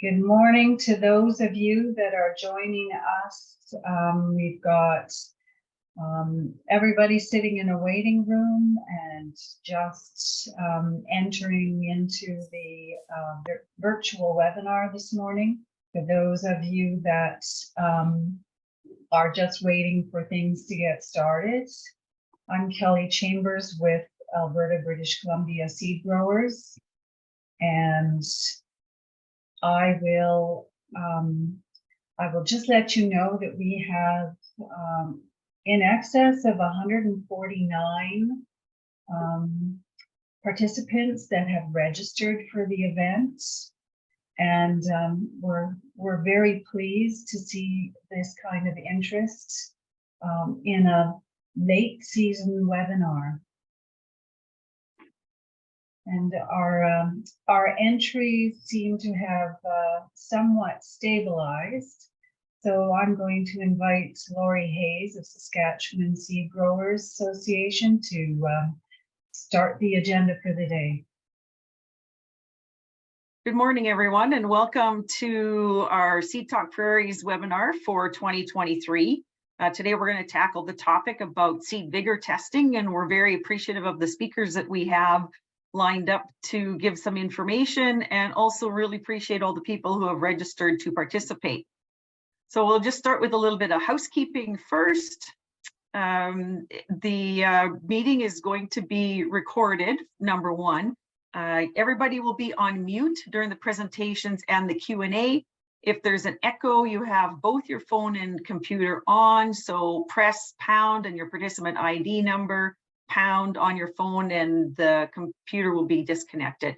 Good morning to those of you that are joining us. We've got everybody sitting in a waiting room and just entering into the virtual webinar this morning. For those of you that are just waiting for things to get started, I'm Kelly Chambers with Alberta, British Columbia Seed Growers, and I will just let you know that we have in excess of 149 participants that have registered for the event, and we're very pleased to see this kind of interest in a late season webinar. And our entries seem to have somewhat stabilized. So I'm going to invite Lori Hayes of Saskatchewan Seed Growers Association to start the agenda for the day. Good morning, everyone, and welcome to our SeedTalk Prairies webinar for 2023. Today, we're going to tackle the topic about seed vigor testing, and we're very appreciative of the speakers that we have lined up to give some information, and also really appreciate all the people who have registered to participate. So we'll just start with a little bit of housekeeping first. The meeting is going to be recorded, number one. Everybody will be on mute during the presentations and the Q&A. If there's an echo, you have both your phone and computer on, so press pound and your participant ID number, pound on your phone, and the computer will be disconnected.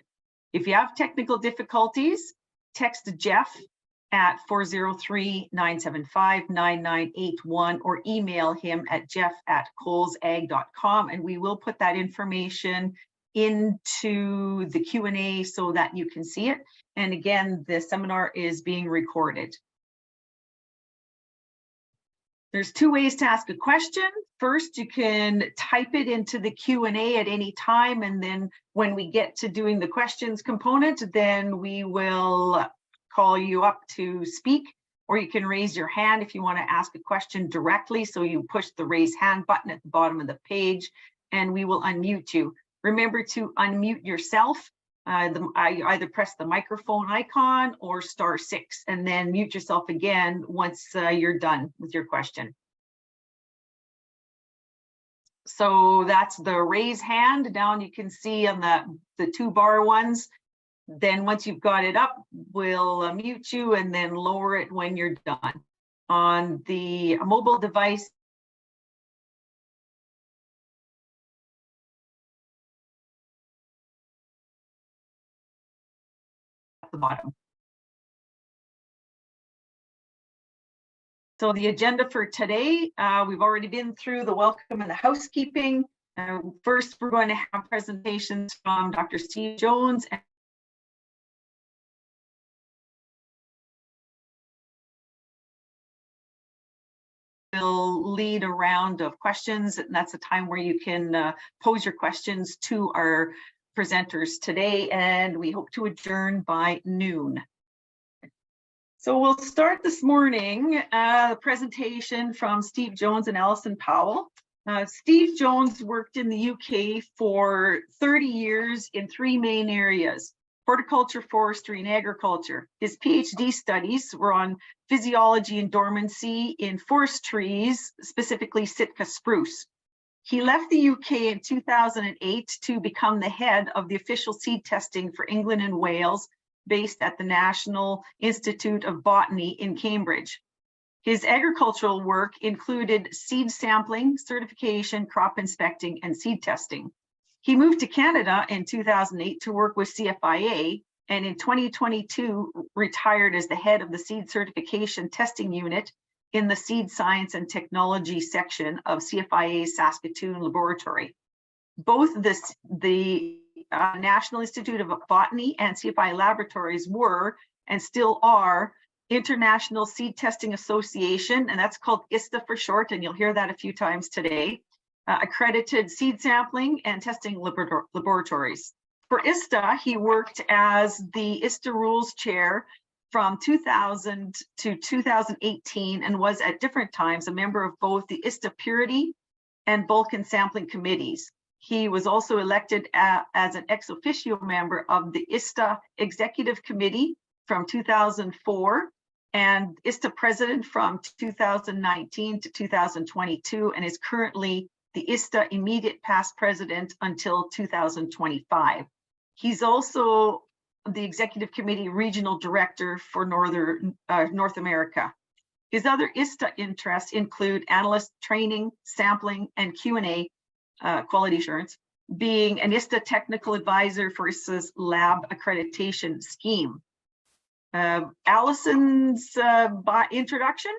If you have technical difficulties, text Jeff at 403-975-9981 or email him at jeff@colesag.com, and we will put that information into the Q&A so that you can see it. And again, the seminar is being recorded. There's two ways to ask a question. First, you can type it into the Q&A at any time, and then when we get to doing the questions component, then we will call you up to speak, or you can raise your hand if you want to ask a question directly. So you push the raise hand button at the bottom of the page, and we will unmute you. Remember to unmute yourself. Either press the microphone icon or *6, and then mute yourself again once you're done with your question. So that's the raise hand down. You can see on the two bar ones. Then once you've got it up, we'll mute you and then lower it when you're done. On the mobile device, the bottom. So the agenda for today, we've already been through the welcome and the housekeeping. First, we're going to have presentations from Dr. Steve Jones. We'll lead a round of questions, and that's a time where you can pose your questions to our presenters today, and we hope to adjourn by noon. So we'll start this morning a presentation from Steve Jones and Alison Powell. Steve Jones worked in the UK for 30 years in three main areas: horticulture, forestry, and agriculture. His PhD studies were on physiology and dormancy in forest trees, specifically Sitka spruce. He left the UK in 2008 to become the head of the official seed testing for England and Wales, based at the National Institute of Botany in Cambridge. His agricultural work included seed sampling, certification, crop inspecting, and seed testing. He moved to Canada in 2008 to work with CFIA, and in 2022 retired as the head of the seed certification testing unit in the Seed Science and Technology section of CFIA's Saskatoon laboratory. Both the National Institute of Botany and CFI laboratories were, and still are, International Seed Testing Association, and that's called ISTA for short, and you'll hear that a few times today, accredited seed sampling and testing laboratories. For ISTA, he worked as the ISTA Rules Chair from 2000 to 2018 and was at different times a member of both the ISTA Purity and Bulk and Sampling Committees. He was also elected as an ex officio member of the ISTA Executive Committee from 2004 and ISTA President from 2019 to 2022 and is currently the ISTA Immediate Past President until 2025. He's also the Executive Committee Regional Director for North America. His other ISTA interests include analyst training, sampling, and Q&A, quality assurance, being an ISTA technical advisor for ISTA's lab accreditation scheme. Alison's introduction.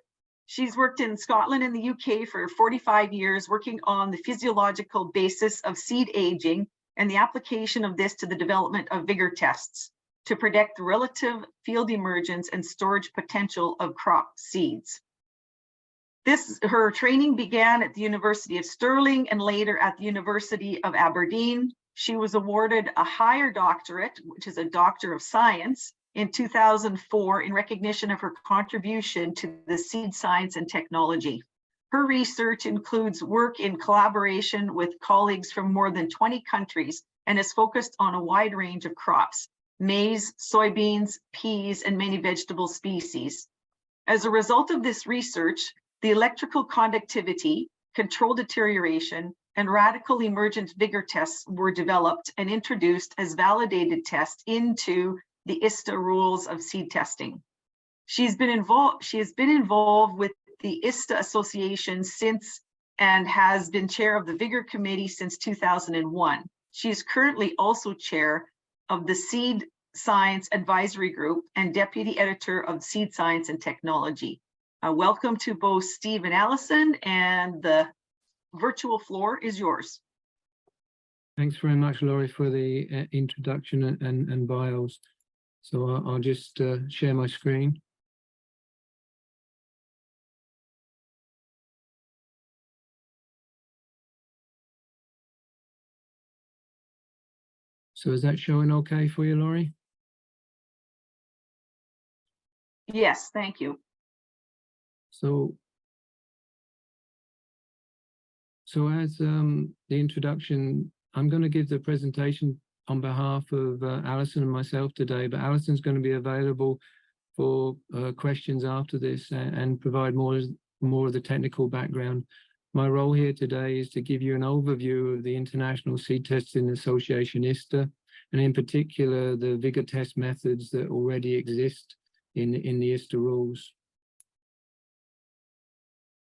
She's worked in Scotland and the UK for 45 years, working on the physiological basis of seed aging and the application of this to the development of Vigour tests to predict the relative field emergence and storage potential of crop seeds. Her training began at the University of Stirling and later at the University of Aberdeen. She was awarded a higher doctorate, which is a Doctor of Science, in 2004 in recognition of her contribution to the seed science and technology. Her research includes work in collaboration with colleagues from more than 20 countries and is focused on a wide range of crops: maize, soybeans, peas, and many vegetable species. As a result of this research, the electrical conductivity, control deterioration, and radical emergent Vigour tests were developed and introduced as validated tests into the ISTA rules of seed testing. She has been involved with the ISTA Association since and has been chair of the Vigour Committee since 2001. She is currently also chair of the Seed Science Advisory Group and deputy editor of Seed Science and Technology. Welcome to both Steve and Alison, and the virtual floor is yours. Thanks very much, Laurie, for the introduction and bios. So I'll just share my screen. So is that showing okay for you, Laurie? Yes, thank you. So as the introduction, I'm going to give the presentation on behalf of Alison and myself today, but Alison's going to be available for questions after this and provide more of the technical background. My role here today is to give you an overview of the International Seed Testing Association, ISTA, and in particular the Vigour test methods that already exist in the ISTA rules.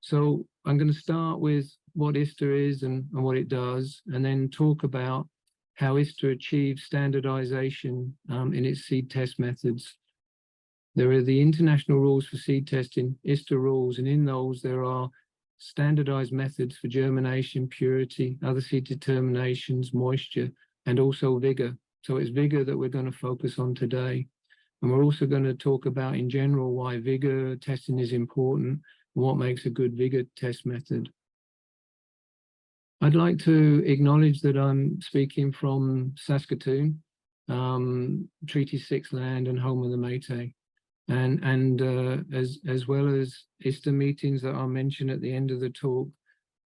So I'm going to start with what ISTA is and what it does, and then talk about how ISTA achieves standardization in its seed test methods. There are the international rules for seed testing, ISTA rules, and in those there are standardized methods for germination, purity, other seed determinations, moisture, and also Vigour. So it's Vigour that we're going to focus on today. And we're also going to talk about in general why Vigour testing is important and what makes a good Vigour test method. I'd like to acknowledge that I'm speaking from Saskatoon, Treaty 6 land and home of the Métis. And as well as ISTA meetings that I'll mention at the end of the talk,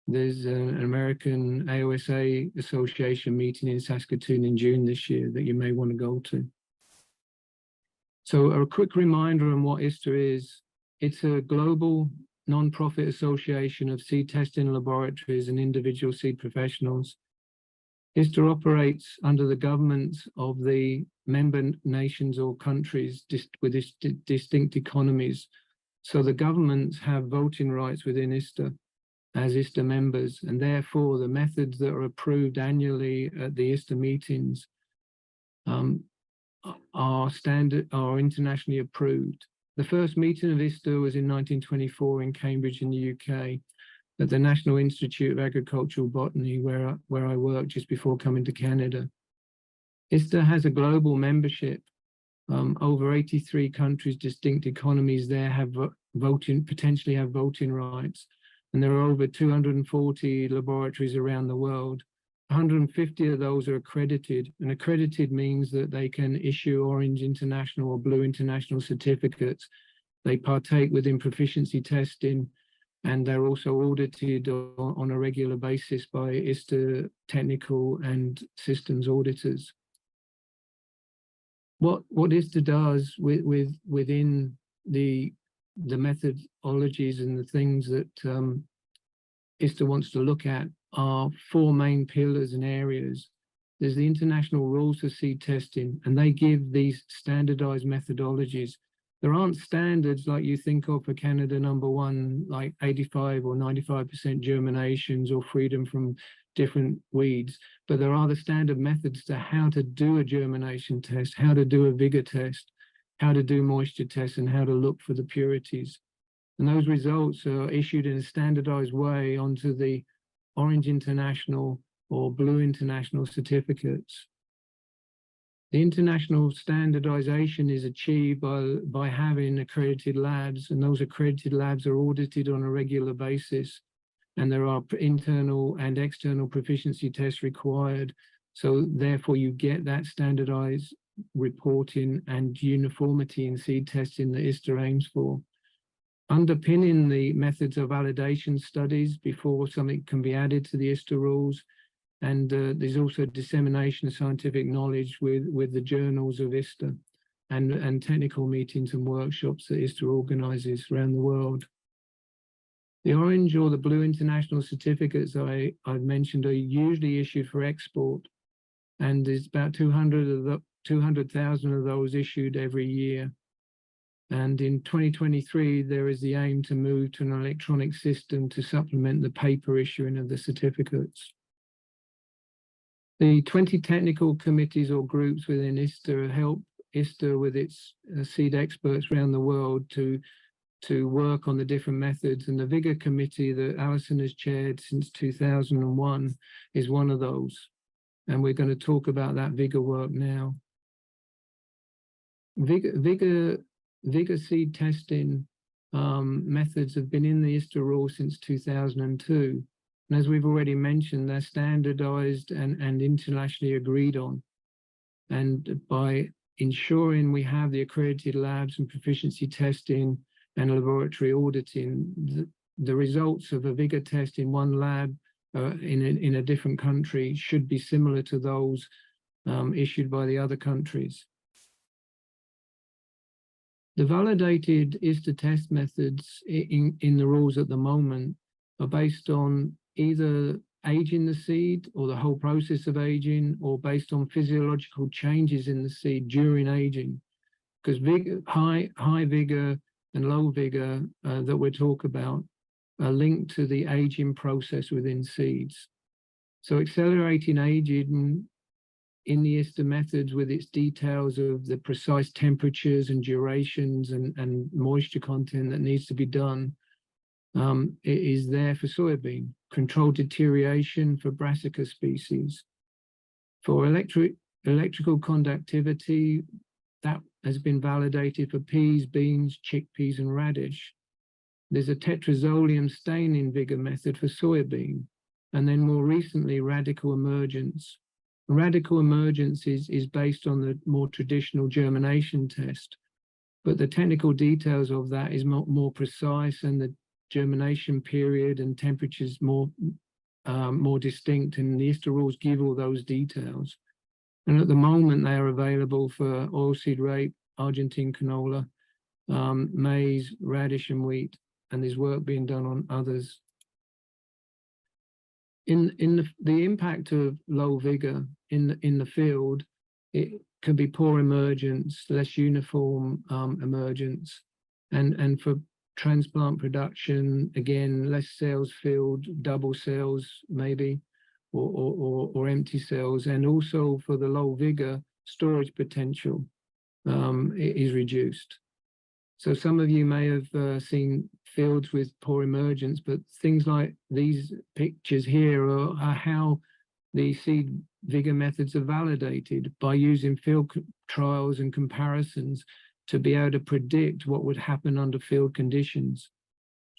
there's an American AOSA Association meeting in Saskatoon in June this year that you may want to go to. So a quick reminder on what ISTA is. It's a global non-profit association of seed testing laboratories and individual seed professionals. ISTA operates under the governments of the member nations or countries with distinct economies. So the governments have voting rights within ISTA as ISTA members, and therefore the methods that are approved annually at the ISTA meetings are internationally approved. The first meeting of ISTA was in 1924 in Cambridge in the UK at the National Institute of Agricultural Botany, where I worked just before coming to Canada. ISTA has a global membership. Over 83 countries, distinct economies there have potentially have voting rights. And there are over 240 laboratories around the world. 150 of those are accredited, and accredited means that they can issue Orange International or Blue International certificates. They partake within proficiency testing, and they're also audited on a regular basis by ISTA technical and systems auditors. What ISTA does within the methodologies and the things that ISTA wants to look at are four main pillars and areas. There's the international rules for seed testing, and they give these standardized methodologies. There aren't standards like you think of for Canada #1, like 85 or 95% germinations or freedom from different weeds, but there are the standard methods to how to do a germination test, how to do a vigor test, how to do moisture tests, and how to look for the purities. And those results are issued in a standardized way onto the Orange International or Blue International certificates. The international standardization is achieved by having accredited labs, and those accredited labs are audited on a regular basis. And there are internal and external proficiency tests required. So therefore you get that standardized reporting and uniformity in seed testing that ISTA aims for. Underpinning the methods of validation studies before something can be added to the ISTA rules. And there's also dissemination of scientific knowledge with the journals of ISTA and technical meetings and workshops that ISTA organizes around the world. The Orange or the Blue International certificates I've mentioned are usually issued for export, and there's about 200,000 of those issued every year. And in 2023, there is the aim to move to an electronic system to supplement the paper issuing of the certificates. The 20 technical committees or groups within ISTA help ISTA with its seed experts around the world to work on the different methods. And the Vigour committee that Alison has chaired since 2001 is one of those. And we're going to talk about that Vigour work now. Vigour seed testing methods have been in the ISTA rule since 2002. And as we've already mentioned, they're standardized and internationally agreed on. And by ensuring we have the accredited labs and proficiency testing and laboratory auditing, the results of a Vigour test in one lab in a different country should be similar to those issued by the other countries. The validated ISTA test methods in the rules at the moment are based on either aging the seed or the whole process of aging, or based on physiological changes in the seed during aging. Because high vigor and low vigor that we talk about are linked to the aging process within seeds. So accelerating aging in the ISTA methods with its details of the precise temperatures and durations and moisture content that needs to be done, it is there for soybean. Controlled deterioration for brassica species. For electrical conductivity, that has been validated for peas, beans, chickpeas, and radish. There's a tetrazolium staining Vigour method for soybean, and then more recently, radical emergence. Radical emergence is based on the more traditional germination test, but the technical details of that is more precise, and the germination period and temperatures more distinct, and the ISTA rules give all those details. And at the moment, they are available for oilseed rape, Argentine canola, maize, radish, and wheat, and there's work being done on others. In the impact of low vigor in the field, it can be poor emergence, less uniform emergence, and for transplant production, again, less cells filled, double cells maybe, or empty cells, and also for the low vigor, storage potential is reduced. So some of you may have seen fields with poor emergence, but things like these pictures here are how the seed vigor methods are validated by using field trials and comparisons to be able to predict what would happen under field conditions.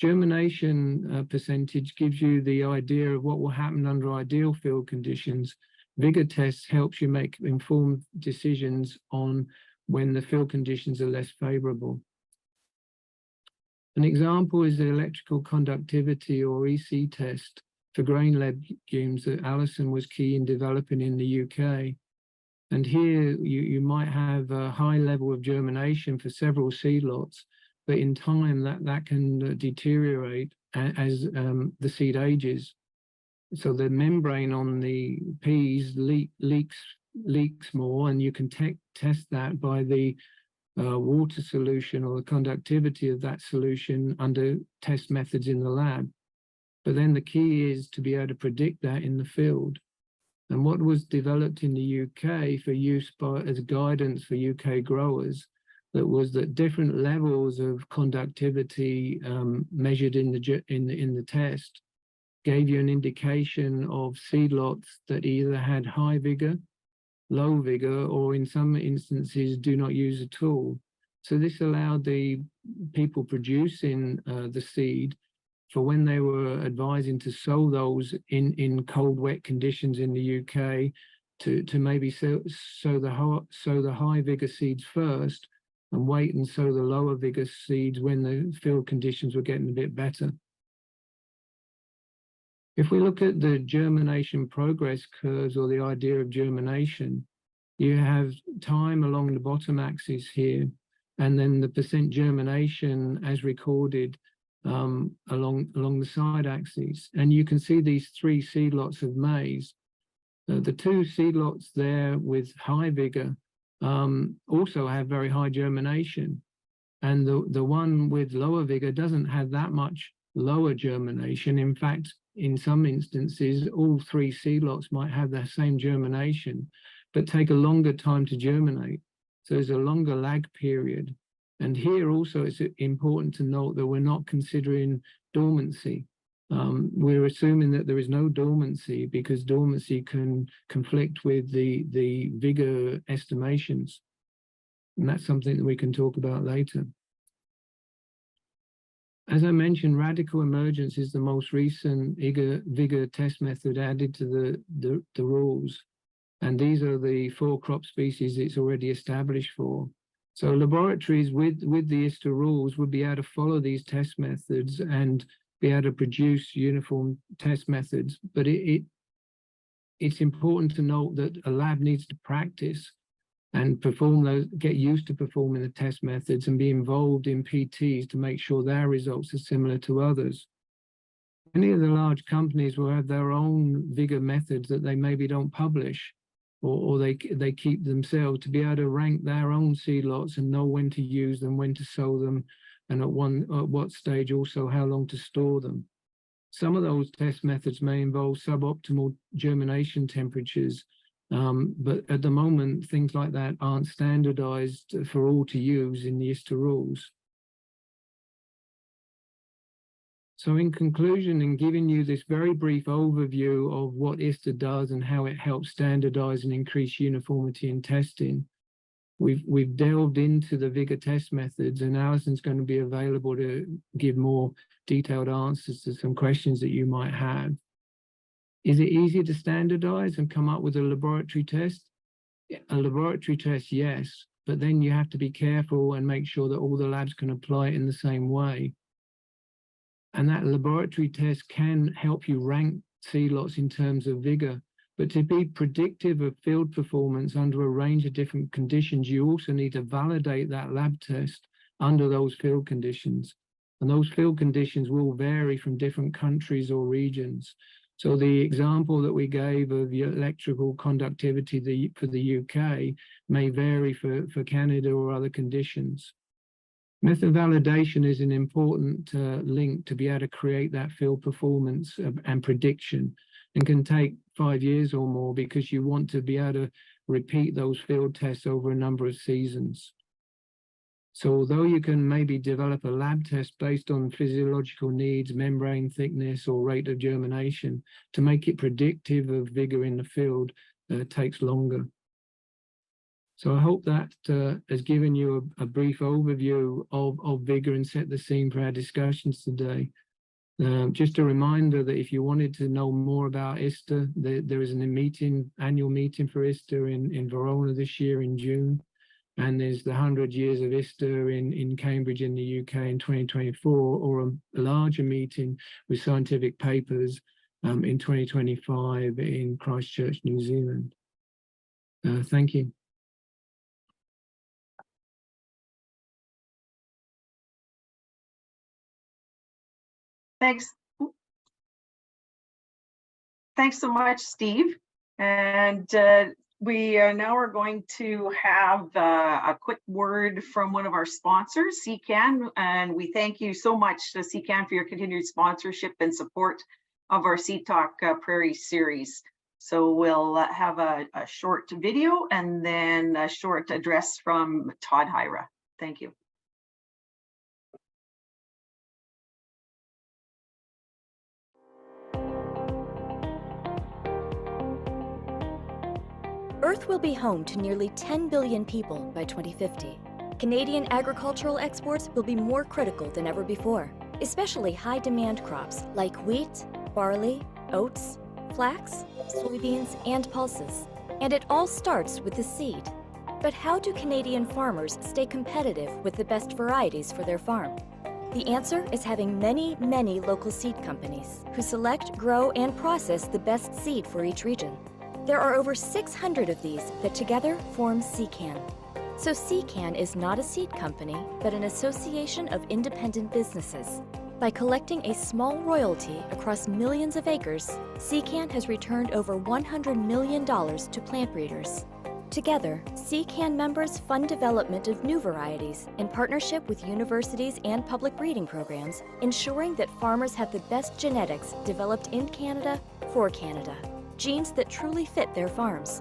Germination percentage gives you the idea of what will happen under ideal field conditions. Vigour tests helps you make informed decisions on when the field conditions are less favourable. An example is the electrical conductivity or EC test for grain legumes that Alison was key in developing in the UK. And here you might have a high level of germination for several seed lots, but in time that can deteriorate as the seed ages. So the membrane on the peas leaks more, and you can test that by the water solution or the conductivity of that solution under test methods in the lab. But then the key is to be able to predict that in the field. And what was developed in the UK for use as guidance for UK growers, that was that different levels of conductivity measured in the test gave you an indication of seed lots that either had high vigor, low vigor, or in some instances do not use at all. So this allowed the people producing the seed, for when they were advising to sow those in cold, wet conditions in the UK, to maybe sow the high vigor seeds first and wait and sow the lower vigor seeds when the field conditions were getting a bit better. If we look at the germination progress curves, or the idea of germination, you have time along the bottom axis here, and then the percent germination as recorded along the side axes. And you can see these three seed lots of maize. The two seed lots there with high vigor also have very high germination, and the one with lower vigor doesn't have that much lower germination. In fact, in some instances, all three seed lots might have the same germination, but take a longer time to germinate. So there's a longer lag period. And here also it's important to note that we're not considering dormancy. We're assuming that there is no dormancy, because dormancy can conflict with the vigor estimations. And that's something that we can talk about later. As I mentioned, radical emergence is the most recent vigor test method added to the rules. And these are the 4 crop species it's already established for. So laboratories with the ISTA rules would be able to follow these test methods and be able to produce uniform test methods. But it's important to note that a lab needs to practice and get used to performing the test methods and be involved in PTs to make sure their results are similar to others. Many of the large companies will have their own vigor methods that they maybe don't publish, or they keep themselves, to be able to rank their own seed lots and know when to use them, when to sow them, and at what stage also how long to store them. Some of those test methods may involve suboptimal germination temperatures, but at the moment, things like that aren't standardized for all to use in the ISTA rules. So in conclusion, in giving you this very brief overview of what ISTA does and how it helps standardize and increase uniformity in testing, we've delved into the vigor test methods, and Alison's going to be available to give more detailed answers to some questions that you might have. Is it easy to standardize and come up with a laboratory test? A laboratory test, yes, but then you have to be careful and make sure that all the labs can apply it in the same way. And that laboratory test can help you rank seed lots in terms of vigor. But to be predictive of field performance under a range of different conditions, you also need to validate that lab test under those field conditions. And those field conditions will vary from different countries or regions. So the example that we gave of electrical conductivity for the UK may vary for Canada or other conditions. Method validation is an important link to be able to create that field performance and prediction, and can take 5 years or more, because you want to be able to repeat those field tests over a number of seasons. So although you can maybe develop a lab test based on physiological needs, membrane thickness, or rate of germination, to make it predictive of vigor in the field takes longer. So I hope that has given you a brief overview of Vigour and set the scene for our discussions today. Just a reminder that if you wanted to know more about ISTA, there is an annual meeting for ISTA in Verona this year in June. And there's the 100 years of ISTA in Cambridge in the UK in 2024, or a larger meeting with scientific papers in 2025 in Christchurch, New Zealand. Thank you. Thanks. Thanks so much, Steve. And we now are going to have a quick word from one of our sponsors, SeedCan, and we thank you so much to SeedCan for your continued sponsorship and support of our SeedTalk Prairies series. So we'll have a short video and then a short address from Todd Hyra. Thank you. Earth will be home to nearly 10 billion people by 2050. Canadian agricultural exports will be more critical than ever before, especially high-demand crops like wheat, barley, oats, flax, soybeans, and pulses. And it all starts with the seed. But how do Canadian farmers stay competitive with the best varieties for their farm? The answer is having many, many local seed companies who select, grow, and process the best seed for each region. There are over 600 of these that together form SeedCan. So SeedCan is not a seed company, but an association of independent businesses. By collecting a small royalty across millions of acres, SeedCan has returned over $100 million to plant breeders. Together, SeedCan members fund development of new varieties in partnership with universities and public breeding programs, ensuring that farmers have the best genetics developed in Canada for Canada. Genes that truly fit their farms.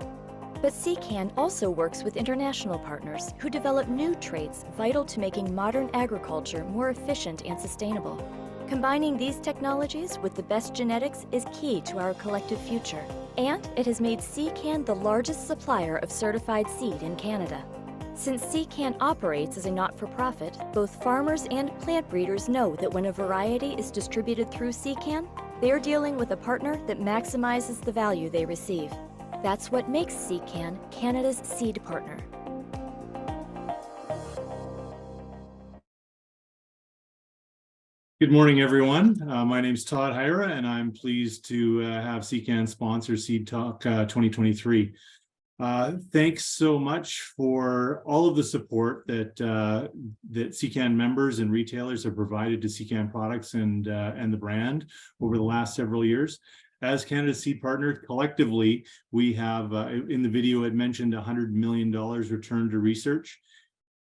But SeedCan also works with international partners who develop new traits vital to making modern agriculture more efficient and sustainable. Combining these technologies with the best genetics is key to our collective future, and it has made SeedCan the largest supplier of certified seed in Canada. Since SeedCan operates as a not-for-profit, both farmers and plant breeders know that when a variety is distributed through SeedCan, they are dealing with a partner that maximizes the value they receive. That's what makes SeedCan Canada's seed partner. Good morning, everyone. My name is Todd Hyra, and I'm pleased to have SeedCan sponsor SeedTalk 2023. Thanks so much for all of the support that SeedCan members and retailers have provided to SeedCan products and the brand over the last several years. As Canada's seed partner, collectively, we have, in the video, it mentioned $100 million returned to research.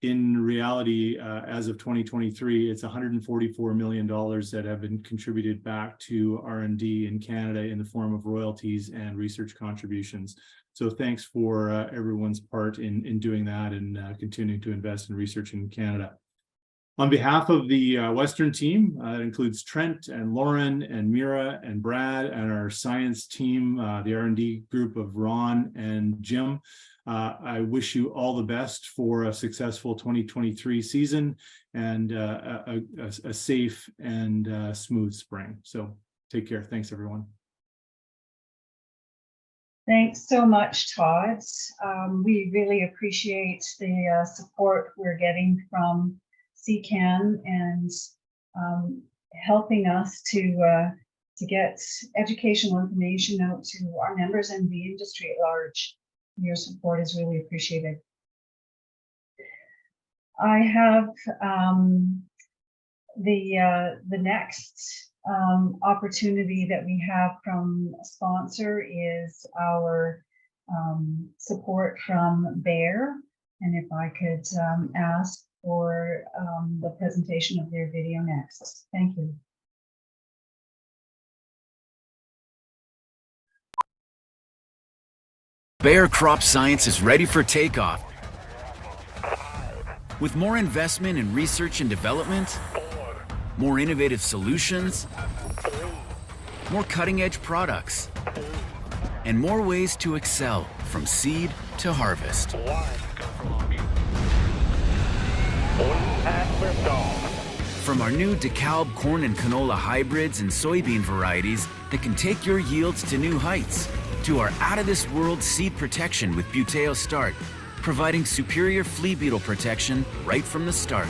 In reality, as of 2023, it's $144 million that have been contributed back to R&D in Canada in the form of royalties and research contributions. So thanks for everyone's part in doing that and continuing to invest in research in Canada. On behalf of the Western team, it includes Trent and Lauren and Mira and Brad and our science team, the R&D group of Ron and Jim. I wish you all the best for a successful 2023 season and a safe and smooth spring. So take care. Thanks, everyone. Thanks so much, Todd. We really appreciate the support we're getting from SeedCan and helping us to get educational information out to our members and the industry at large. Your support is really appreciated. I have the next opportunity that we have from a sponsor is our support from Vigour. And if I could ask for the presentation of their video next. Thank you. Bayer Crop Science is ready for takeoff. With more investment in research and development, more innovative solutions, more cutting-edge products, and more ways to excel from seed to harvest. From our new DeKalb corn and canola hybrids and soybean varieties that can take your yields to new heights, to our out-of-this-world seed protection with Buteo Start, providing superior flea beetle protection right from the start,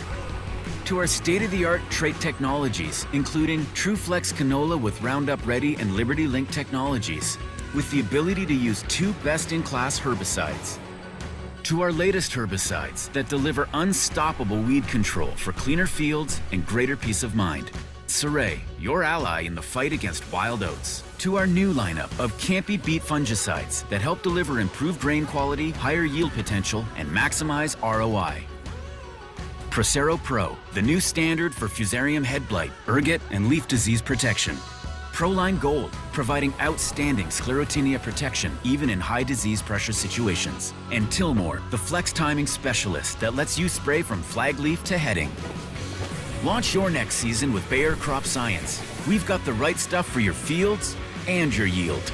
to our state-of-the-art trait technologies, including TrueFlex canola with Roundup Ready and Liberty Link technologies, with the ability to use 2 best-in-class herbicides, to our latest herbicides that deliver unstoppable weed control for cleaner fields and greater peace of mind. Saray, your ally in the fight against wild oats. To our new lineup of can't-be-beat fungicides that help deliver improved rain quality, higher yield potential, and maximize ROI. Procero Pro, the new standard for fusarium head blight, ergot, and leaf disease protection. Proline Gold, providing outstanding sclerotinia protection even in high disease pressure situations. And Tillmore, the flex timing specialist that lets you spray from flag leaf to heading. Launch your next season with Bayer Crop Science. We've got the right stuff for your fields and your yield.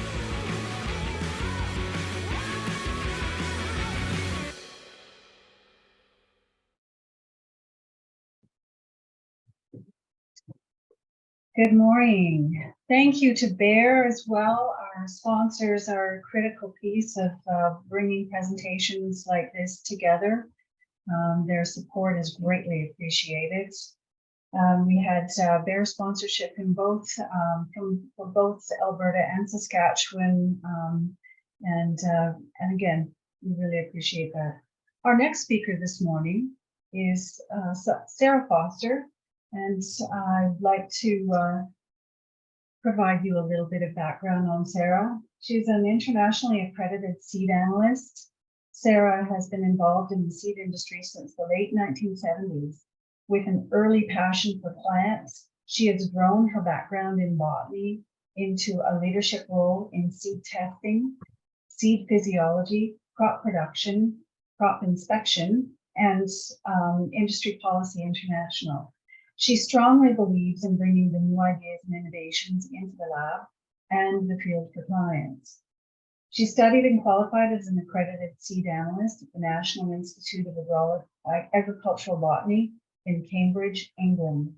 Good morning. Thank you to Bayer as well. Our sponsors are a critical piece of bringing presentations like this together. Their support is greatly appreciated. We had Bayer sponsorship in both from both Alberta and Saskatchewan, and again, we really appreciate that. Our next speaker this morning is Sarah Foster. And I'd like to provide you a little bit of background on Sarah. She's an internationally accredited seed analyst. Sarah has been involved in the seed industry since the late 1970s. With an early passion for plants, she has grown her background in botany into a leadership role in seed testing, seed physiology, crop production, crop inspection, and Industry Policy International. She strongly believes in bringing the new ideas and innovations into the lab and the field for clients. She studied and qualified as an accredited seed analyst at the National Institute of Agricultural Botany in Cambridge, England.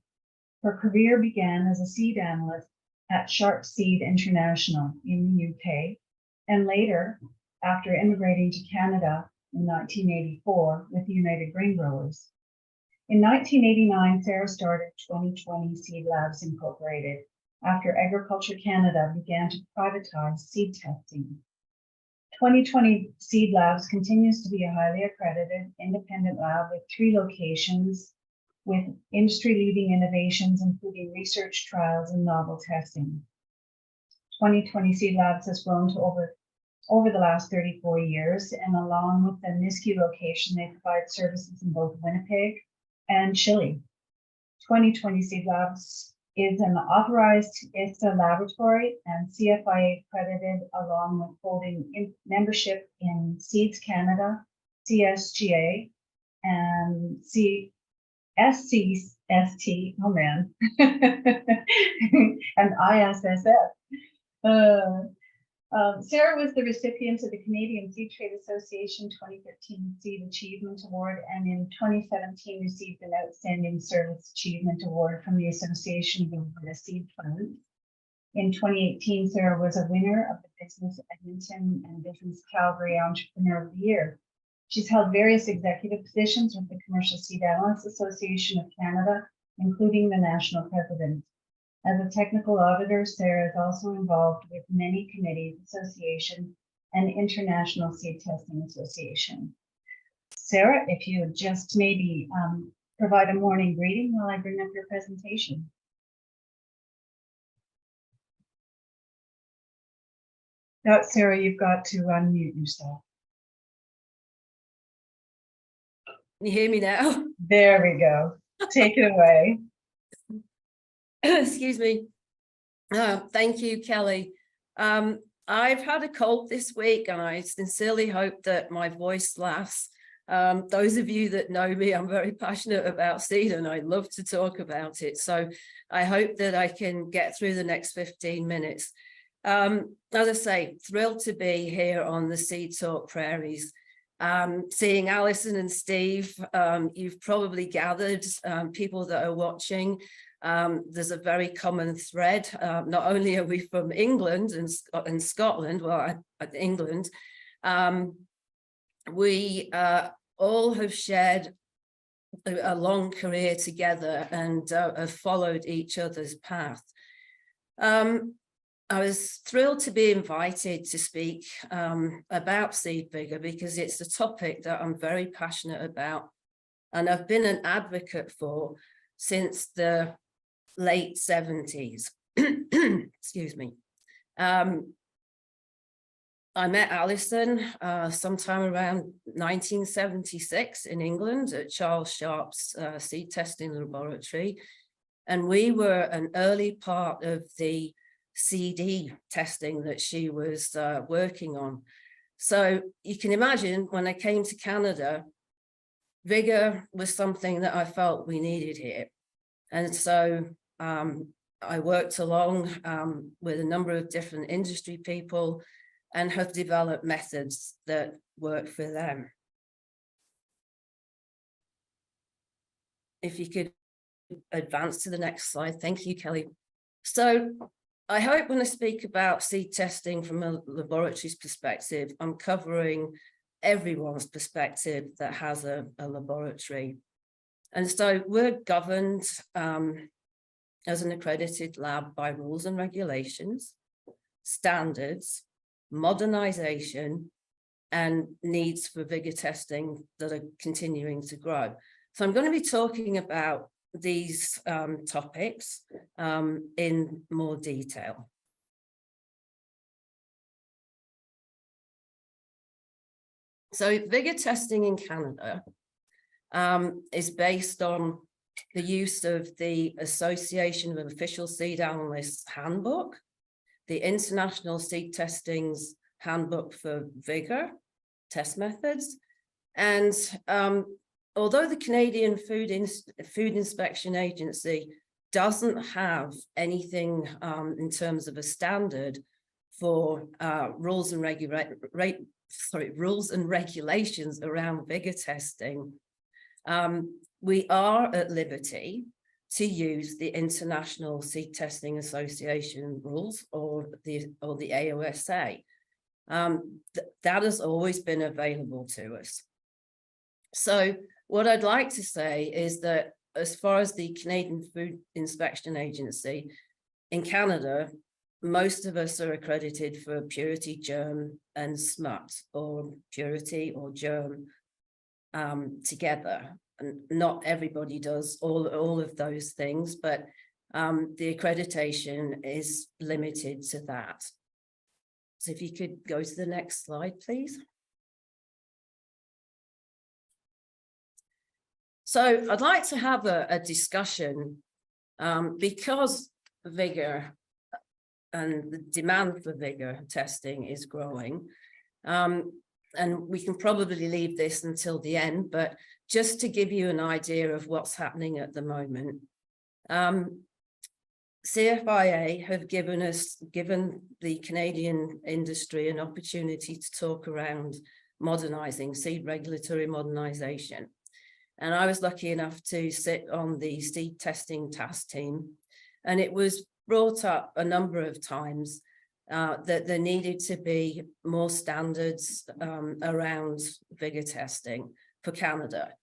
Her career began as a seed analyst at Sharp Seed International in the UK, and later, after immigrating to Canada in 1984 with the United Grain Growers. In 1989, Sarah started 2020 Seed Labs Incorporated after Agriculture Canada began to privatize seed testing. 2020 Seed Labs continues to be a highly accredited independent lab with 3 locations with industry-leading innovations, including research trials and novel testing. 2020 Seed Labs has grown to over the last 34 years, and along with the Nisku location, they provide services in both Winnipeg and Chile. 2020 Seed Labs is an authorized ISTA laboratory and CFIA accredited, along with holding membership in Seeds Canada, CSGA, and SCST, oh man, and ISSF. Sarah was the recipient of the Canadian Seed Trade Association 2015 Seed Achievement Award, and in 2017 received an Outstanding Service Achievement Award from the Association of Alberta Seed Plants. In 2018, Sarah was a winner of the Business Edmonton and Business Calgary Entrepreneur of the Year. She's held various executive positions with the Commercial Seed Analysts Association of Canada, including the National President. As a technical auditor, Sarah is also involved with many committees, associations, and International Seed Testing Association. Sarah, if you would just maybe provide a morning greeting while I bring up your presentation. Now, Sarah, you've got to unmute yourself. Can you hear me now? There we go. Take it away. Excuse me. Thank you, Kelly. I've had a cold this week, and I sincerely hope that my voice lasts. Those of you that know me, I'm very passionate about seed, and I love to talk about it. So I hope that I can get through the next 15 minutes. As I say, thrilled to be here on the SeedTalk Prairies. Seeing Alison and Steve, you've probably gathered, people that are watching, there's a very common thread. Not only are we from England and Scotland, well, England, we all have shared a long career together and have followed each other's path. I was thrilled to be invited to speak about Seed Vigour because it's a topic that I'm very passionate about and I've been an advocate for since the late 70s. Excuse me. I met Alison sometime around 1976 in England at Charles Sharp's seed testing laboratory. And we were an early part of the CD testing that she was working on. So you can imagine when I came to Canada, Vigour was something that I felt we needed here. And so I worked along with a number of different industry people and have developed methods that work for them. If you could advance to the next slide. Thank you, Kelly. So I hope when I speak about seed testing from a laboratory's perspective, I'm covering everyone's perspective that has a laboratory. And so we're governed as an accredited lab by rules and regulations, standards, modernization, and needs for Vigour testing that are continuing to grow. So I'm going to be talking about these topics in more detail. So Vigour testing in Canada is based on the use of the Association of Official Seed Analysts Handbook, the International Seed Testing's Handbook for Vigour test methods, and although the Canadian Food Inspection Agency doesn't have anything in terms of a standard for rules and regulations around Vigour testing, we are at liberty to use the International Seed Testing Association rules or the AOSA. That has always been available to us. So what I'd like to say is that as far as the Canadian Food Inspection Agency in Canada, most of us are accredited for purity, germ, and smut, or purity or germ together. And not everybody does all of those things, but the accreditation is limited to that. So if you could go to the next slide, please. So I'd like to have a discussion because Vigour and the demand for Vigour testing is growing. And we can probably leave this until the end, but just to give you an idea of what's happening at the moment. CFIA have given the Canadian industry an opportunity to talk around modernizing, seed regulatory modernization. And I was lucky enough to sit on the seed testing task team. And it was brought up a number of times that there needed to be more standards around Vigour testing for Canada.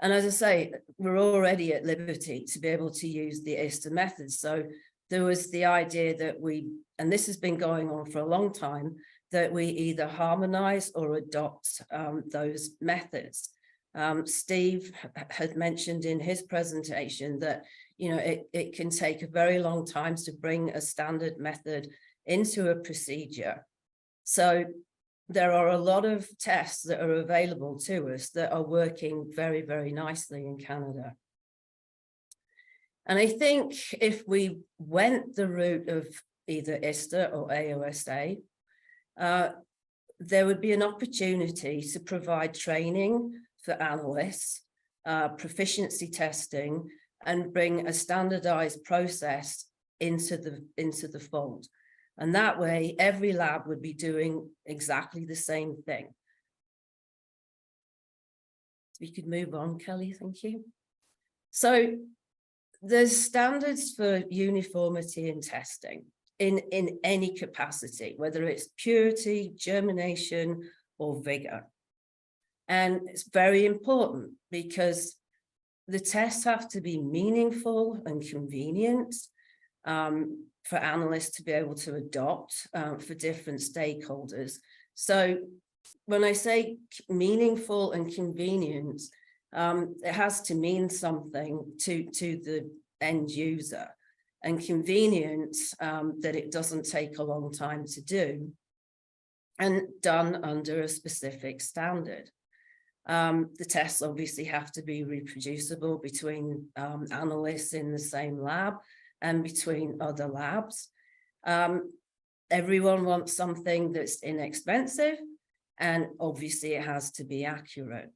And as I say, we're already at liberty to be able to use the ISTA methods. So there was the idea that and this has been going on for a long time, that we either harmonize or adopt those methods. Steve had mentioned in his presentation that, you know, it can take a very long time to bring a standard method into a procedure. So there are a lot of tests that are available to us that are working very, very nicely in Canada. And I think if we went the route of either ISTA or AOSA, there would be an opportunity to provide training for analysts, proficiency testing, and bring a standardized process into the fold. And that way, every lab would be doing exactly the same thing. We could move on, Kelly, thank you. So there's standards for uniformity in testing in any capacity, whether it's purity, germination, or vigor. And it's very important because the tests have to be meaningful and convenient for analysts to be able to adopt for different stakeholders. So when I say meaningful and convenient, it has to mean something to the end user, and convenient that it doesn't take a long time to do and done under a specific standard. The tests obviously have to be reproducible between analysts in the same lab and between other labs. Everyone wants something that's inexpensive, and obviously it has to be accurate.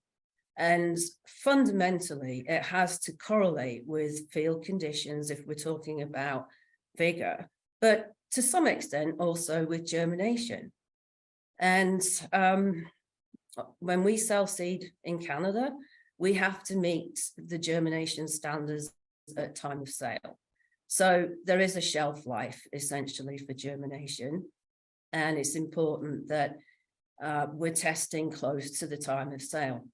And fundamentally, it has to correlate with field conditions if we're talking about vigor, but to some extent also with germination. And when we sell seed in Canada, we have to meet the germination standards at time of sale. So there is a shelf life essentially for germination. And it's important that we're testing close to the time of sale.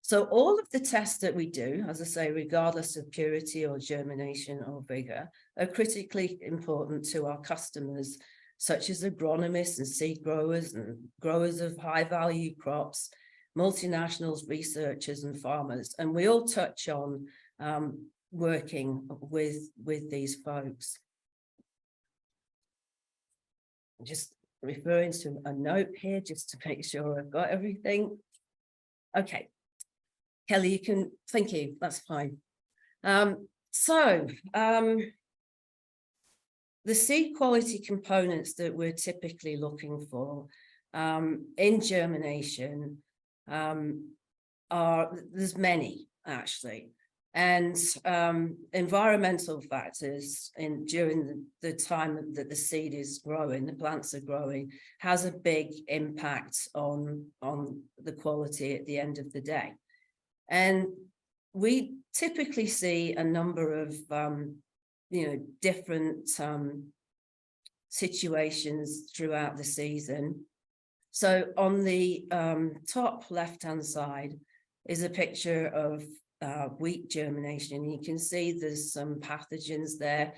So all of the tests that we do, as I say, regardless of purity or germination or vigor, are critically important to our customers, such as agronomists and seed growers and growers of high value crops, multinationals, researchers and farmers. And we all touch on working with these folks. I'm just referring to a note here just to make sure I've got everything. Okay, Kelly, you can, thank you, that's fine. The seed quality components that we're typically looking for in germination there's many actually, and environmental factors during the time that the seed is growing, the plants are growing, has a big impact on the quality at the end of the day. And we typically see a number of different situations throughout the season. So on the top left-hand side is a picture of wheat germination. You can see there's some pathogens there,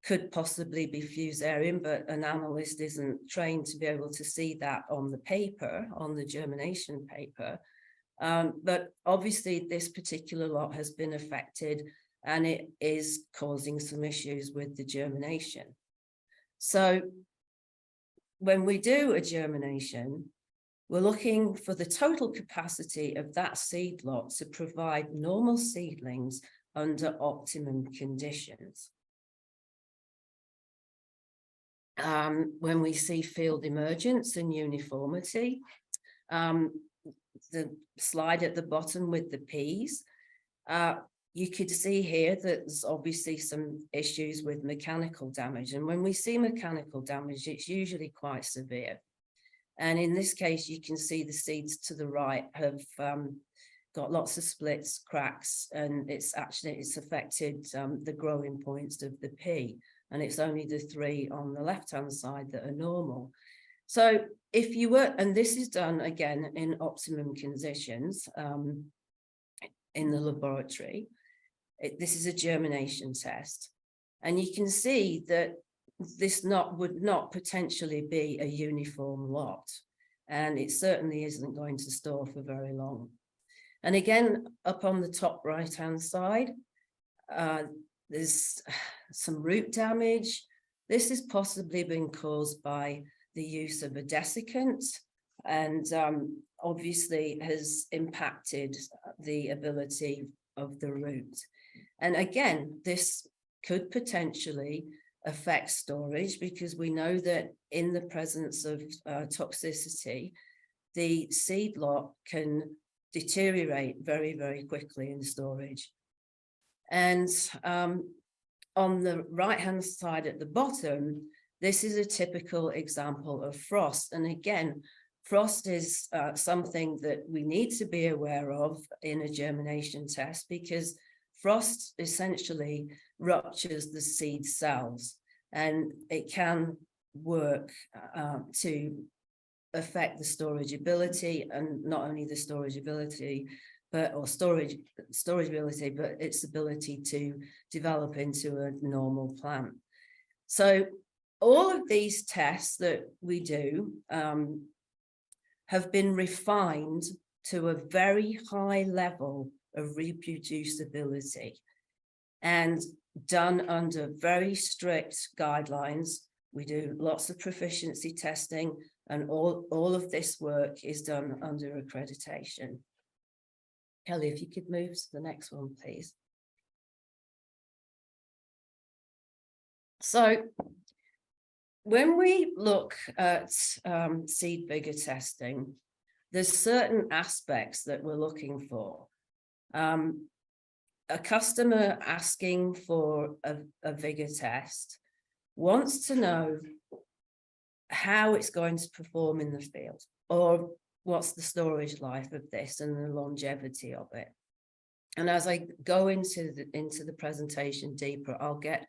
could possibly be fusarium, but an analyst isn't trained to be able to see that on the paper, on the germination paper. But obviously this particular lot has been affected and it is causing some issues with the germination. So when we do a germination, we're looking for the total capacity of that seed lot to provide normal seedlings under optimum conditions. When we see field emergence and uniformity, the slide at the bottom with the peas, you could see here that there's obviously some issues with mechanical damage. And when we see mechanical damage, it's usually quite severe. And in this case, you can see the seeds to the right have got lots of splits, cracks, and it's affected the growing points of the pea. And it's only the 3 on the left-hand side that are normal. So if you were, and this is done again in optimum conditions in the laboratory, this is a germination test. And you can see that this would not potentially be a uniform lot. And it certainly isn't going to store for very long. And again, up on the top right-hand side, there's some root damage. This has possibly been caused by the use of a desiccant, and obviously has impacted the ability of the root. And again, this could potentially affect storage, because we know that in the presence of toxicity, the seed lot can deteriorate very, very quickly in storage. And on the right-hand side at the bottom, this is a typical example of frost. And again, Frost is something that we need to be aware of in a germination test, because frost essentially ruptures the seed cells, and it can work to affect the storage ability, and not only the storage ability, or storage ability, but its ability to develop into a normal plant. So all of these tests that we do have been refined to a very high level of reproducibility and done under very strict guidelines. We do lots of proficiency testing, and all of this work is done under accreditation. Kelly, if you could move to the next one, please. So when we look at seed vigor testing, there's certain aspects that we're looking for. A customer asking for a vigor test wants to know how it's going to perform in the field, or what's the storage life of this and the longevity of it. And as I go into the presentation deeper, I'll get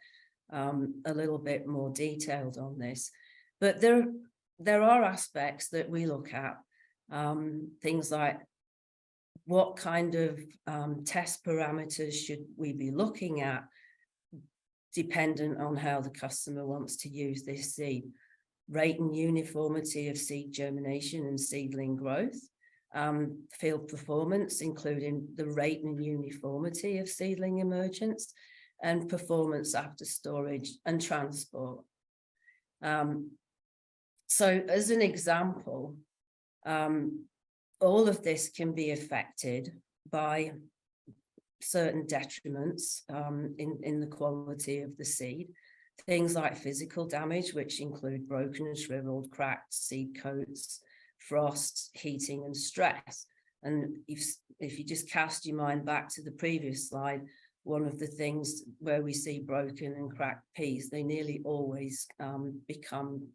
a little bit more detailed on this. But there are aspects that we look at, things like what kind of test parameters should we be looking at, dependent on how the customer wants to use this seed. Rate and uniformity of seed germination and seedling growth, field performance, including the rate and uniformity of seedling emergence, and performance after storage and transport. So as an example, all of this can be affected by certain detriments in the quality of the seed. Things like physical damage, which include broken and shriveled, cracked seed coats, frost, heating, and stress. And if you just cast your mind back to the previous slide, one of the things where we see broken and cracked peas, they nearly always become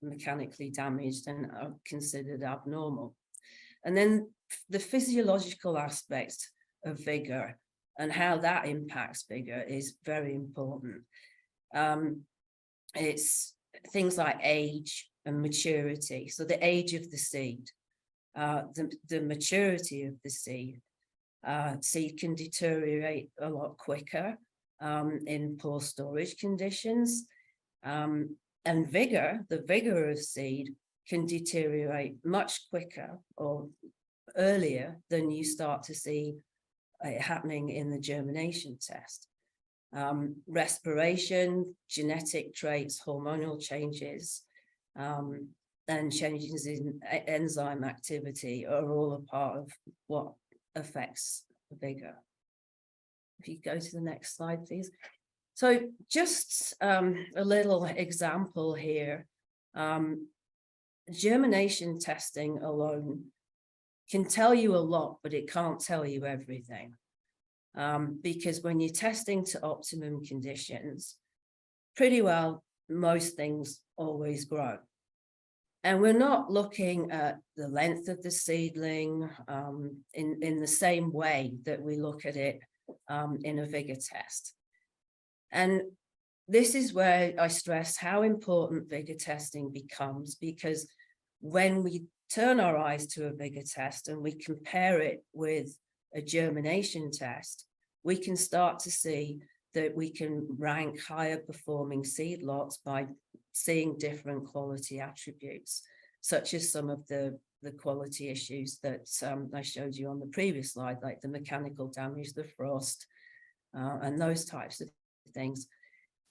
mechanically damaged and are considered abnormal. And then the physiological aspect of vigor and how that impacts vigor is very important. It's things like age and maturity. So the age of the seed, the maturity of the seed. Seed can deteriorate a lot quicker in poor storage conditions. And vigor, the vigor of seed can deteriorate much quicker or earlier than you start to see it happening in the germination test. Respiration, genetic traits, hormonal changes, and changes in enzyme activity are all a part of what affects vigor. If you go to the next slide, please. So just a little example here. Germination testing alone can tell you a lot, but it can't tell you everything. Because when you're testing to optimum conditions, pretty well most things always grow. And we're not looking at the length of the seedling in the same way that we look at it in a vigor test. And this is where I stress how important vigor testing becomes, because when we turn our eyes to a vigor test and we compare it with a germination test, we can start to see that we can rank higher performing seed lots by seeing different quality attributes, such as some of the quality issues that I showed you on the previous slide, like the mechanical damage, the frost, and those types of things.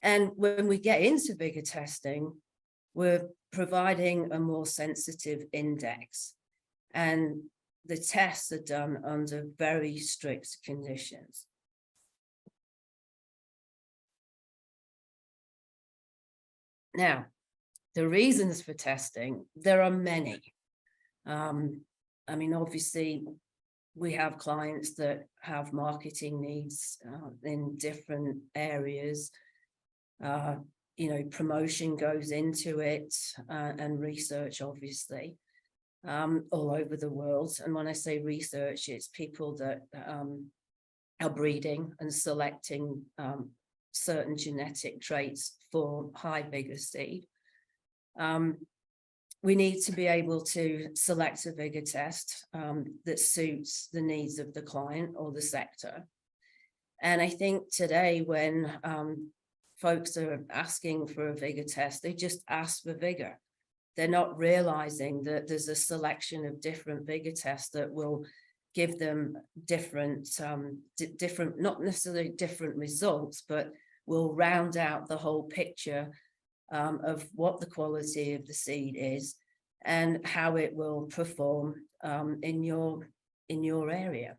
And when we get into vigor testing, we're providing a more sensitive index, and the tests are done under very strict conditions. Now, the reasons for testing, there are many. I mean, obviously, we have clients that have marketing needs in different areas. You know, promotion goes into it, and research, obviously. all over the world. And when I say research, it's people that are breeding and selecting certain genetic traits for high Vigour seed. We need to be able to select a Vigour test that suits the needs of the client or the sector. And I think today when folks are asking for a Vigour test, they just ask for Vigour. They're not realizing that there's a selection of different Vigour tests that will give them different, not necessarily different results, but will round out the whole picture of what the quality of the seed is and how it will perform in your area.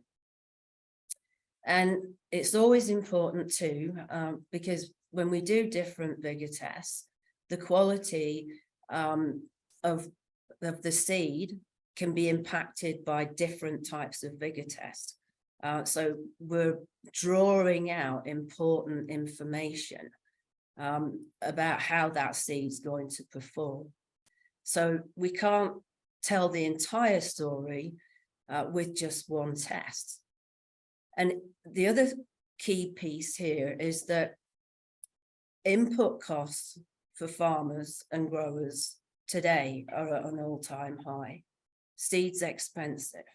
And it's always important too, because when we do different Vigour tests, the quality of the seed can be impacted by different types of Vigour tests. So we're drawing out important information about how that seed's going to perform. So we can't tell the entire story with just one test. And the other key piece here is that input costs for farmers and growers today are at an all-time high. Seed's expensive,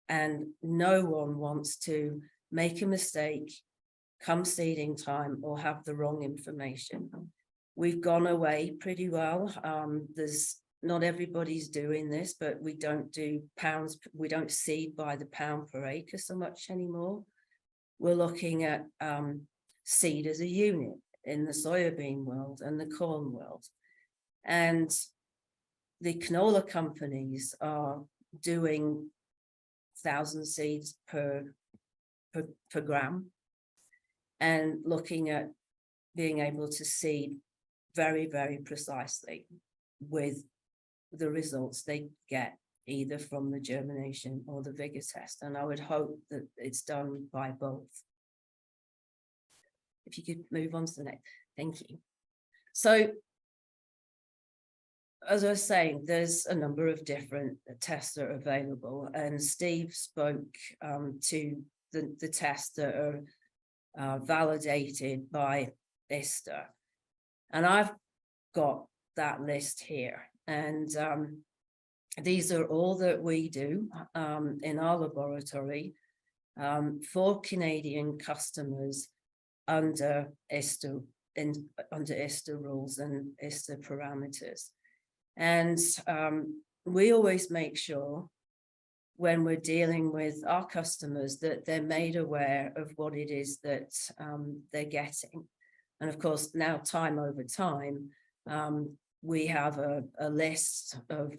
and no one wants to make a mistake come seeding time or have the wrong information. We've gone away pretty well. There's not everybody's doing this, but we don't do pounds. We don't seed by the pound per acre so much anymore. We're looking at seed as a unit in the soybean world and the corn world. And the canola companies are doing 1,000 seeds per gram and looking at being able to seed very, very precisely with the results they get either from the germination or the Vigour test. And I would hope that it's done by both. If you could move on to the next, thank you. So, as I was saying, there's a number of different tests that are available, and Steve spoke to the tests that are validated by ISTA. And I've got that list here. And these are all that we do in our laboratory for Canadian customers under ISTA, under ISTA rules and ISTA parameters. And we always make sure when we're dealing with our customers that they're made aware of what it is that they're getting. And of course, now time over time, we have a list of,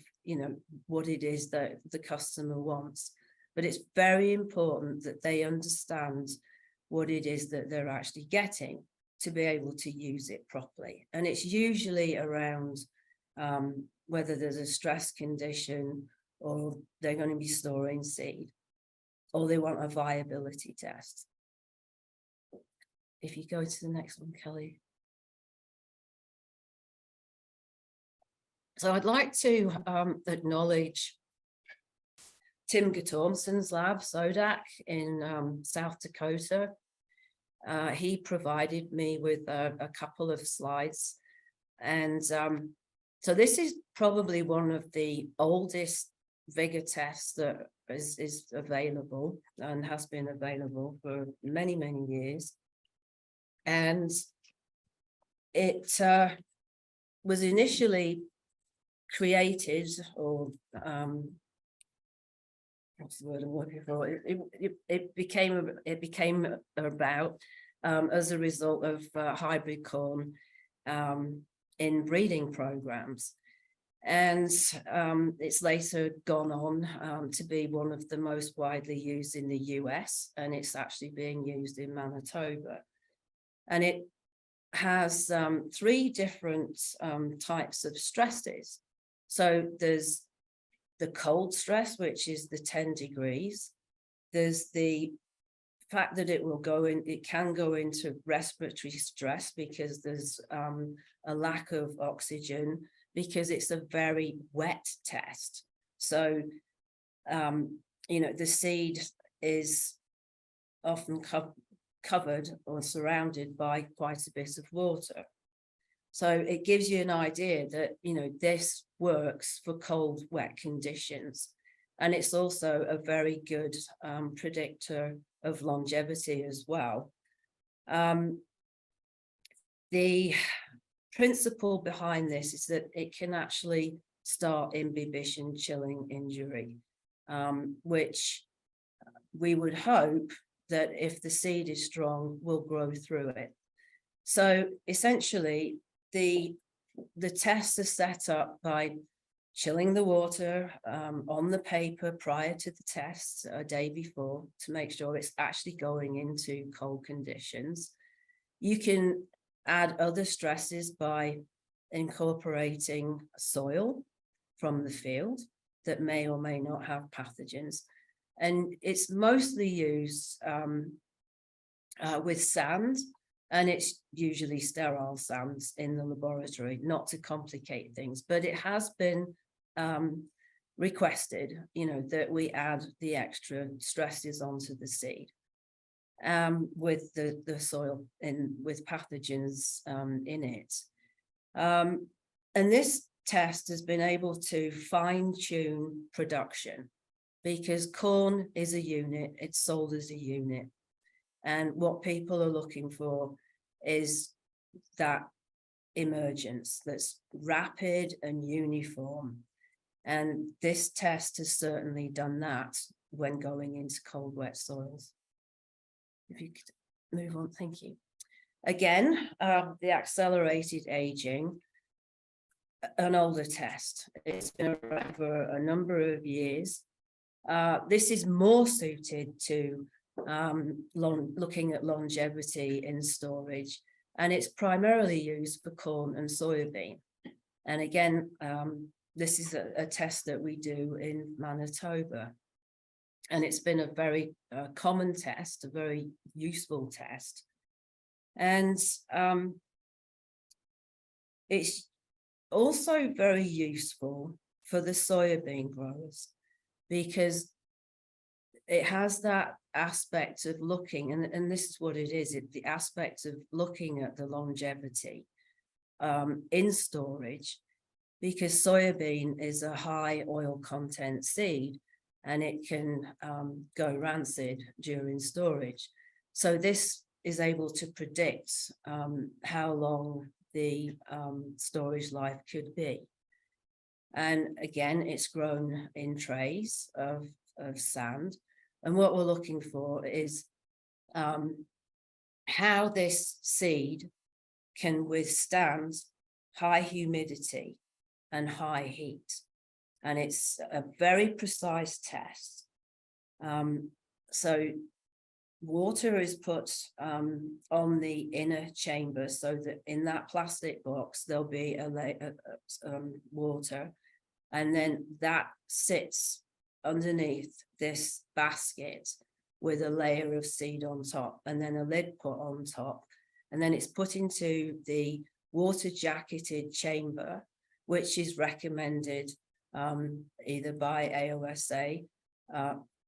what it is that the customer wants. But it's very important that they understand what it is that they're actually getting to be able to use it properly. And it's usually around whether there's a stress condition or they're going to be storing seed, or they want a viability test. If you go to the next one, Kelly. So I'd like to acknowledge Tim Gatormson's lab, SODAC, in South Dakota. He provided me with a couple of slides. And so this is probably one of the oldest Vigour tests that is available and has been available for many, many years. And it was initially created, or what's the word I'm looking for? It became about as a result of hybrid corn in breeding programs. And it's later gone on to be one of the most widely used in the US, and it's actually being used in Manitoba. And it has 3 different types of stresses. So there's the cold stress, which is the 10 degrees. There's the fact that it can go into respiratory stress because there's a lack of oxygen, because it's a very wet test. So, the seed is often covered or surrounded by quite a bit of water. So it gives you an idea that, this works for cold, wet conditions. And it's also a very good predictor of longevity as well. The principle behind this is that it can actually start imbibition chilling injury, which we would hope that if the seed is strong, will grow through it. So essentially, the tests are set up by chilling the water on the paper prior to the test a day before to make sure it's actually going into cold conditions. You can add other stresses by incorporating soil from the field that may or may not have pathogens. And it's mostly used with sand, and it's usually sterile sands in the laboratory, not to complicate things. But it has been requested, that we add the extra stresses onto the seed with the soil with pathogens in it. And this test has been able to fine-tune production, because corn is a unit, it's sold as a unit. And what people are looking for is that emergence that's rapid and uniform. And this test has certainly done that when going into cold, wet soils. If you could move on, thank you. Again, the accelerated aging, an older test. It's been around for a number of years. This is more suited to looking at longevity in storage, and it's primarily used for corn and soybean. And again, this is a test that we do in Manitoba, and it's been a very common test, a very useful test. And it's also very useful for the soybean growers, because it has that aspect of looking, and this is what it is, the aspect of looking at the longevity in storage, because soybean is a high oil content seed, and it can go rancid during storage. So this is able to predict how long the storage life could be. And again, it's grown in trays of sand. And what we're looking for is how this seed can withstand high humidity and high heat. And it's a very precise test. So water is put on the inner chamber, so that in that plastic box, there'll be a layer of water, and then that sits underneath this basket with a layer of seed on top, and then a lid put on top, and then it's put into the water jacketed chamber, which is recommended either by AOSA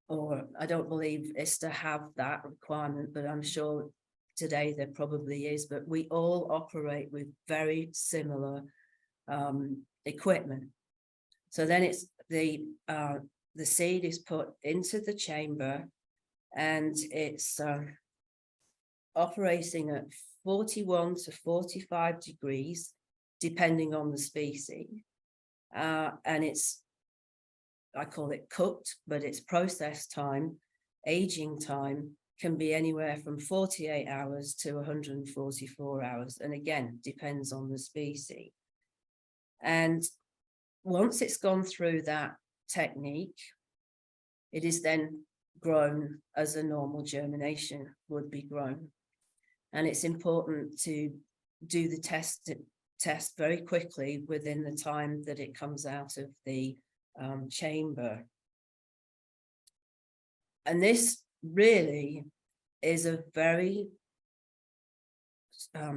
or I don't believe ISTA have that requirement, but I'm sure today there probably is. But we all operate with very similar equipment. So then it's the seed is put into the chamber, and it's operating at 41 to 45 degrees, depending on the species. And it's, I call it cooked, but its process time, aging time, can be anywhere from 48 hours to 144 hours. And again, depends on the species. And once it's gone through that technique, it is then grown as a normal germination would be grown. And it's important to do the test very quickly within the time that it comes out of the chamber. And this really is a very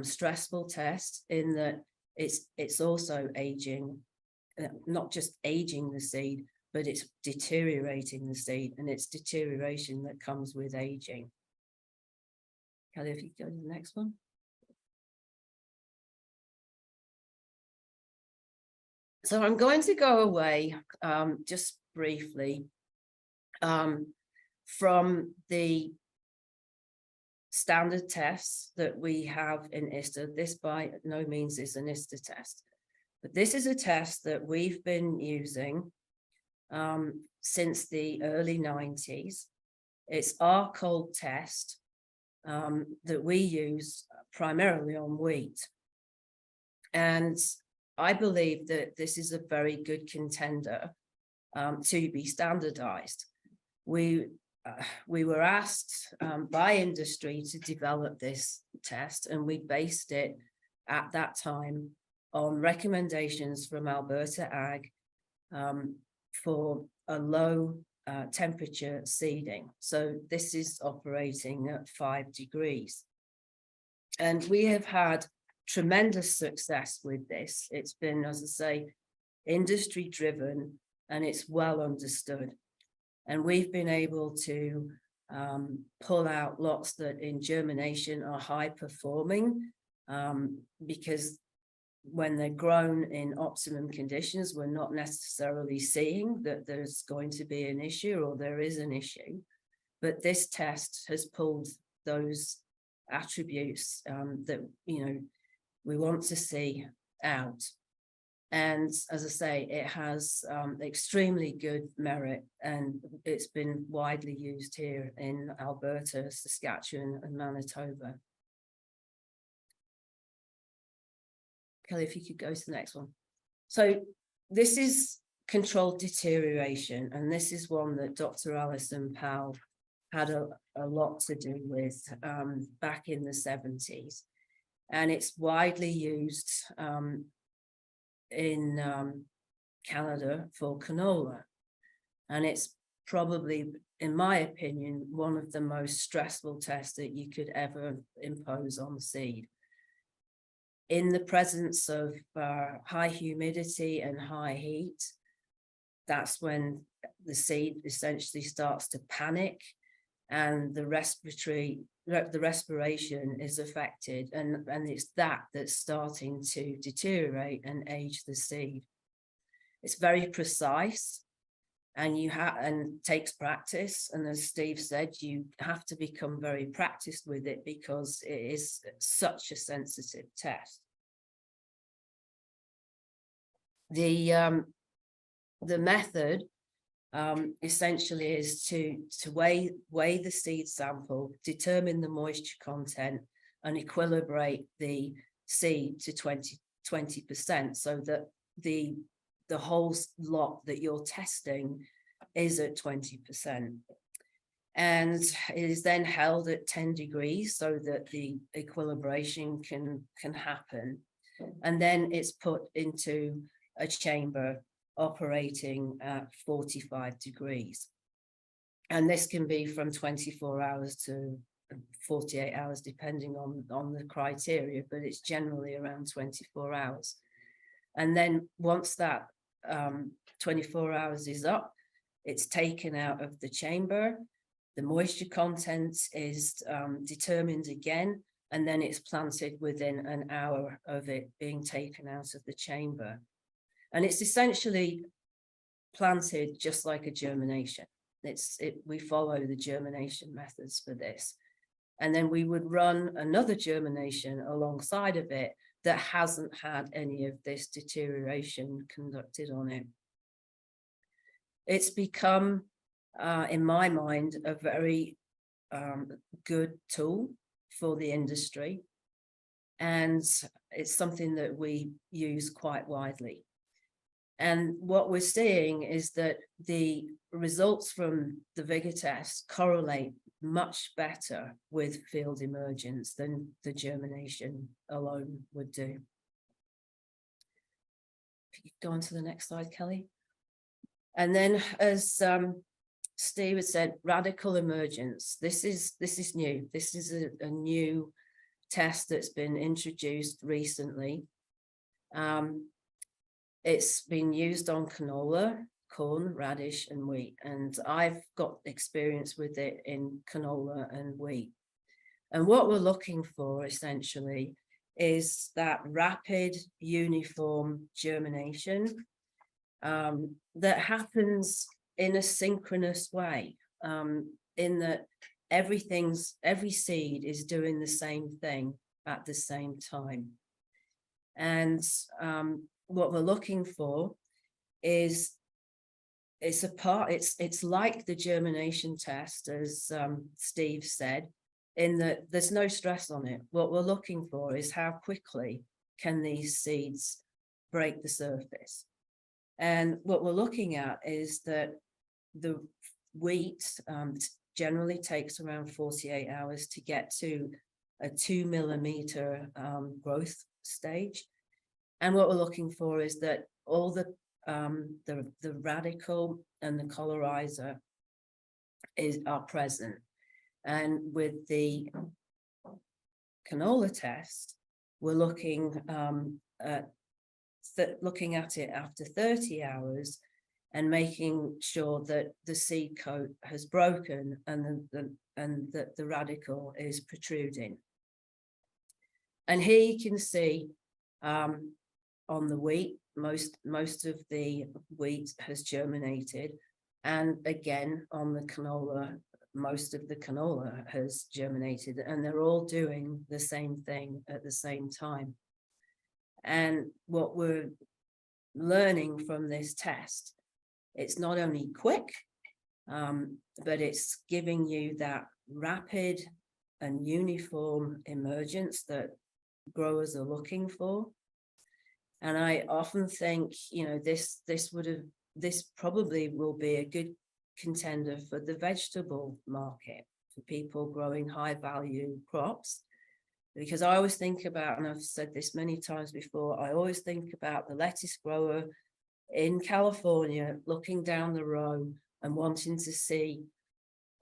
stressful test, in that it's also aging, not just aging the seed, but it's deteriorating the seed, and it's deterioration that comes with aging. Kelly, if you go to the next one. So I'm going to go away just briefly from the standard tests that we have in ISTA. This by no means is an ISTA test, but this is a test that we've been using since the early 90s. It's our cold test that we use primarily on wheat. And I believe that this is a very good contender to be standardized. We were asked by industry to develop this test, and we based it at that time on recommendations from Alberta Ag for a low temperature seeding. So this is operating at 5 degrees. And we have had tremendous success with this. It's been, as I say, industry driven, and it's well understood. And we've been able to pull out lots that in germination are high performing because when they're grown in optimum conditions, we're not necessarily seeing that there's going to be an issue or there is an issue. But this test has pulled those attributes that, you know, we want to see out. And as I say, it has extremely good merit, and it's been widely used here in Alberta, Saskatchewan, and Manitoba. Kelly, if you could go to the next one. So this is controlled deterioration, and this is one that Dr. Alison Powell had a lot to do with back in the 70s. And it's widely used in Canada for canola. And it's probably, in my opinion, one of the most stressful tests that you could ever impose on seed. In the presence of high humidity and high heat, that's when the seed essentially starts to panic, and the respiration is affected, and it's that's starting to deteriorate and age the seed. It's very precise, and takes practice. And as Steve said, you have to become very practiced with it because it is such a sensitive test. The method essentially is to weigh the seed sample, determine the moisture content, and equilibrate the seed to 20%, so that the whole lot that you're testing is at 20%. And it is then held at 10 degrees so that the equilibration can happen. And then it's put into a chamber operating at 45 degrees. And this can be from 24 hours to 48 hours, depending on the criteria, but it's generally around 24 hours. And then once that 24 hours is up, it's taken out of the chamber, the moisture content is determined again, and then it's planted within an hour of it being taken out of the chamber. And it's essentially planted just like a germination. We follow the germination methods for this. And then we would run another germination alongside of it that hasn't had any of this deterioration conducted on it. It's become, in my mind, a very good tool for the industry. And it's something that we use quite widely. And what we're seeing is that the results from the Vigour test correlate much better with field emergence than the germination alone would do. If you could go on to the next slide, Kelly. And then, as Steve had said, radical emergence. This is new. This is a new test that's been introduced recently. It's been used on canola, corn, radish, and wheat. And I've got experience with it in canola and wheat. And what we're looking for essentially is that rapid, uniform germination that happens in a synchronous way, in that every seed is doing the same thing at the same time. And what we're looking for is it's like the germination test, as Steve said, in that there's no stress on it. What we're looking for is how quickly can these seeds break the surface. And what we're looking at is that the wheat generally takes around 48 hours to get to a 2 millimeter growth stage. And what we're looking for is that all the radicle and the colorizer are present. And with the canola test, we're looking at it after 30 hours and making sure that the seed coat has broken and that the radicle is protruding. And here you can see on the wheat, most of the wheat has germinated, and again on the canola, most of the canola has germinated, and they're all doing the same thing at the same time. And what we're learning from this test, it's not only quick, but it's giving you that rapid and uniform emergence that growers are looking for. And I often think, this probably will be a good contender for the vegetable market, for people growing high value crops. Because I always think about, and I've said this many times before, I always think about the lettuce grower in California looking down the row and wanting to see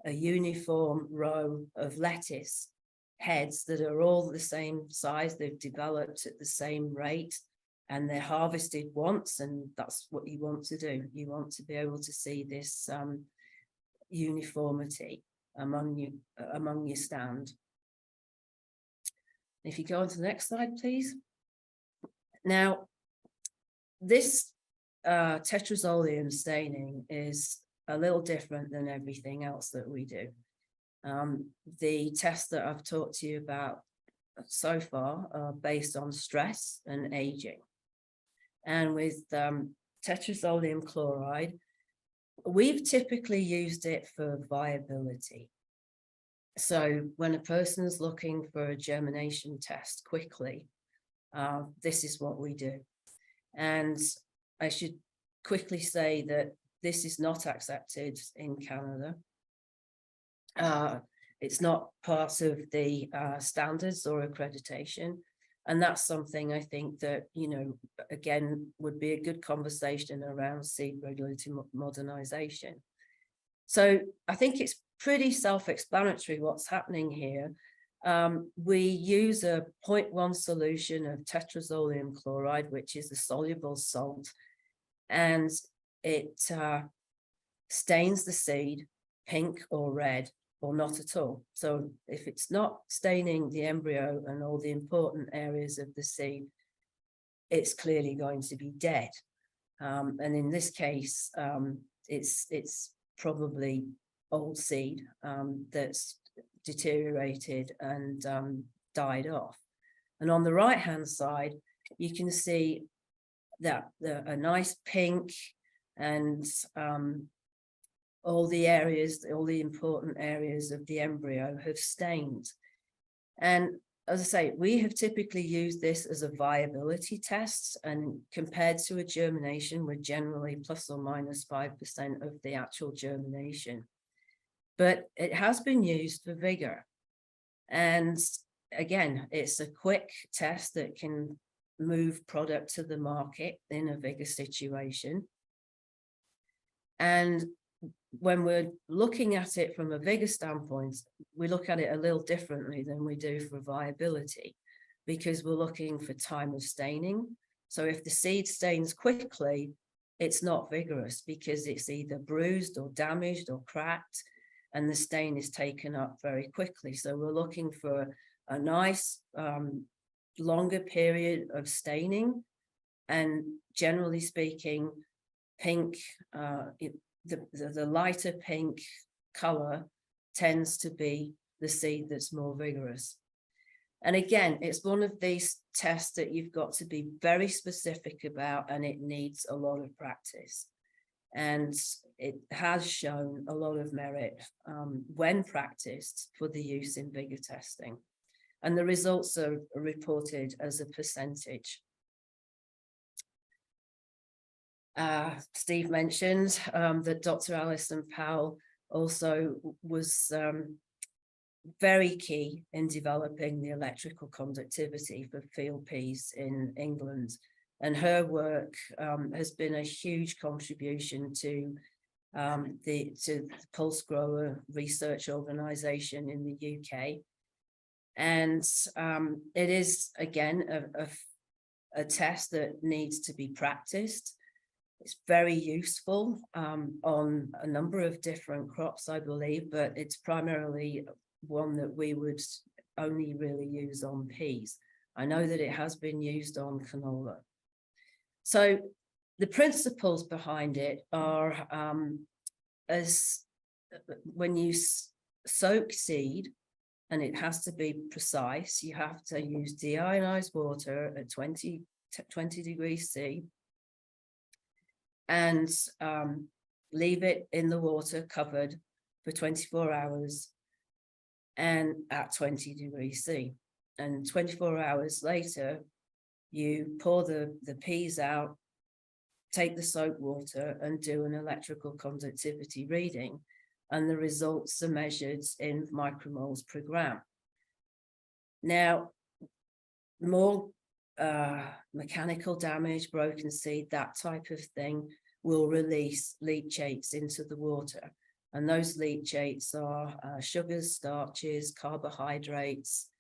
a uniform row of lettuce heads that are all the same size, they've developed at the same rate, and they're harvested once, and that's what you want to do. You want to be able to see this uniformity among your stand. If you go on to the next slide, please. Now, this tetrazolium staining is a little different than everything else that we do. The tests that I've talked to you about so far are based on stress and aging. And with tetrazolium chloride, we've typically used it for viability. So when a person's looking for a germination test quickly, this is what we do. And I should quickly say that this is not accepted in Canada. It's not part of the standards or accreditation. And that's something I think that, again, would be a good conversation around seed regulatory modernization. So I think it's pretty self-explanatory what's happening here. We use a 0.1 solution of tetrazolium chloride, which is a soluble salt, and it stains the seed pink or red or not at all. So if it's not staining the embryo and all the important areas of the seed, it's clearly going to be dead. And in this case, it's probably old seed that's deteriorated and died off. And on the right hand side, you can see that a nice pink, and all the important areas of the embryo have stained. And as I say, we have typically used this as a viability test, and compared to a germination, we're generally plus or minus 5% of the actual germination. But it has been used for Vigour. And again, it's a quick test that can move product to the market in a Vigour situation. And when we're looking at it from a Vigour standpoint, we look at it a little differently than we do for viability, because we're looking for time of staining. So if the seed stains quickly, it's not vigorous because it's either bruised or damaged or cracked, and the stain is taken up very quickly. So we're looking for a nice longer period of staining, and generally speaking, pink, the lighter pink color tends to be the seed that's more vigorous. And again, it's one of these tests that you've got to be very specific about, and it needs a lot of practice. And it has shown a lot of merit when practiced for the use in Vigour testing. And the results are reported as a percentage. Steve mentioned that Dr. Alison Powell also was very key in developing the electrical conductivity for field peas in England. And her work has been a huge contribution to the Pulse Grower Research Organisation in the UK. And it is, again, a test that needs to be practiced. It's very useful on a number of different crops, I believe, but it's primarily one that we would only really use on peas. I know that it has been used on canola. So the principles behind it are as when you soak seed, and it has to be precise, you have to use deionized water at 20 degrees C, and leave it in the water covered for 24 hours and at 20 degrees C. And 24 hours later, you pour the peas out, take the soap water and do an electrical conductivity reading, and the results are measured in micromoles per gram. Now, more mechanical damage, broken seed, that type of thing will release leachates into the water. And those leachates are sugars, starches, carbohydrates,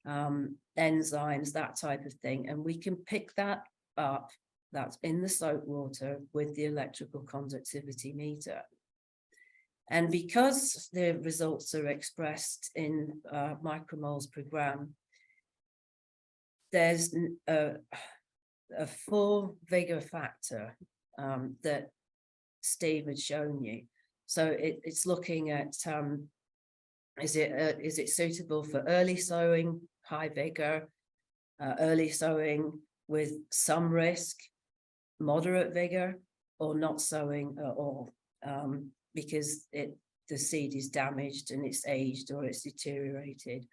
enzymes, that type of thing. And we can pick that up, that's in the soap water, with the electrical conductivity meter. And because the results are expressed in micromoles per gram, there's a 4 Vigour factor that Steve had shown you. So it's looking at, is it suitable for early sowing, high vigor, early sowing with some risk, moderate vigor, or not sowing at all, because the seed is damaged and it's aged or it's deteriorated.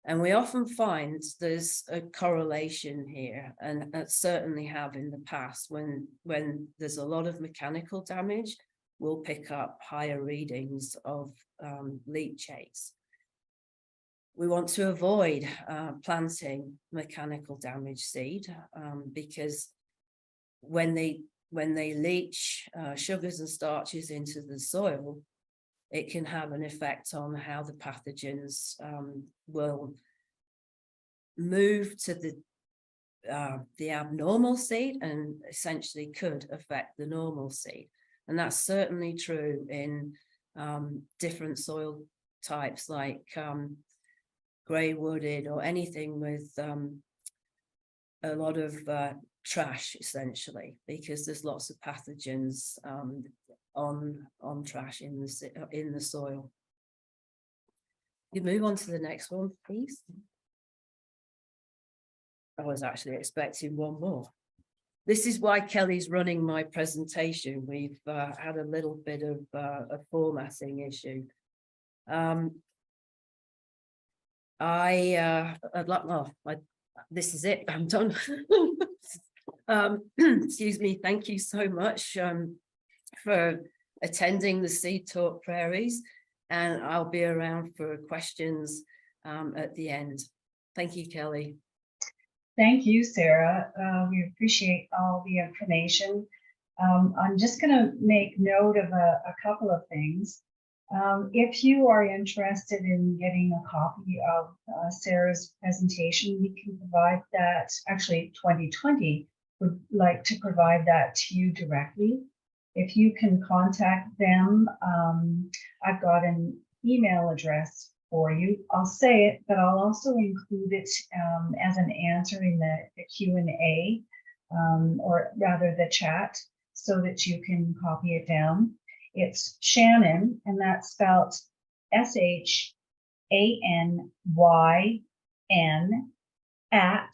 And we often find there's a correlation here, and certainly have in the past, when there's a lot of mechanical damage, we'll pick up higher readings of leachates. We want to avoid planting mechanical damage seed because when they leach sugars and starches into the soil, it can have an effect on how the pathogens will move to the abnormal seed and essentially could affect the normal seed. And that's certainly true in different soil types like grey wooded or anything with a lot of trash, essentially, because there's lots of pathogens on trash in the soil. You move on to the next one, please. I was actually expecting one more. This is why Kelly's running my presentation. We've had a little bit of a formatting issue. This is it, I'm done. Excuse me, thank you so much for attending the SeedTalk Prairies, and I'll be around for questions at the end. Thank you, Kelly. Thank you, Sarah. We appreciate all the information. I'm just going to make note of a couple of things. If you are interested in getting a copy of Sarah's presentation, we can provide that, actually 2020 would like to provide that to you directly. If you can contact them, I've got an email address for you. I'll say it, but I'll also include it as an answer in the Q&A, or rather the chat, so that you can copy it down. It's Shannon, and that's spelled SHANYN at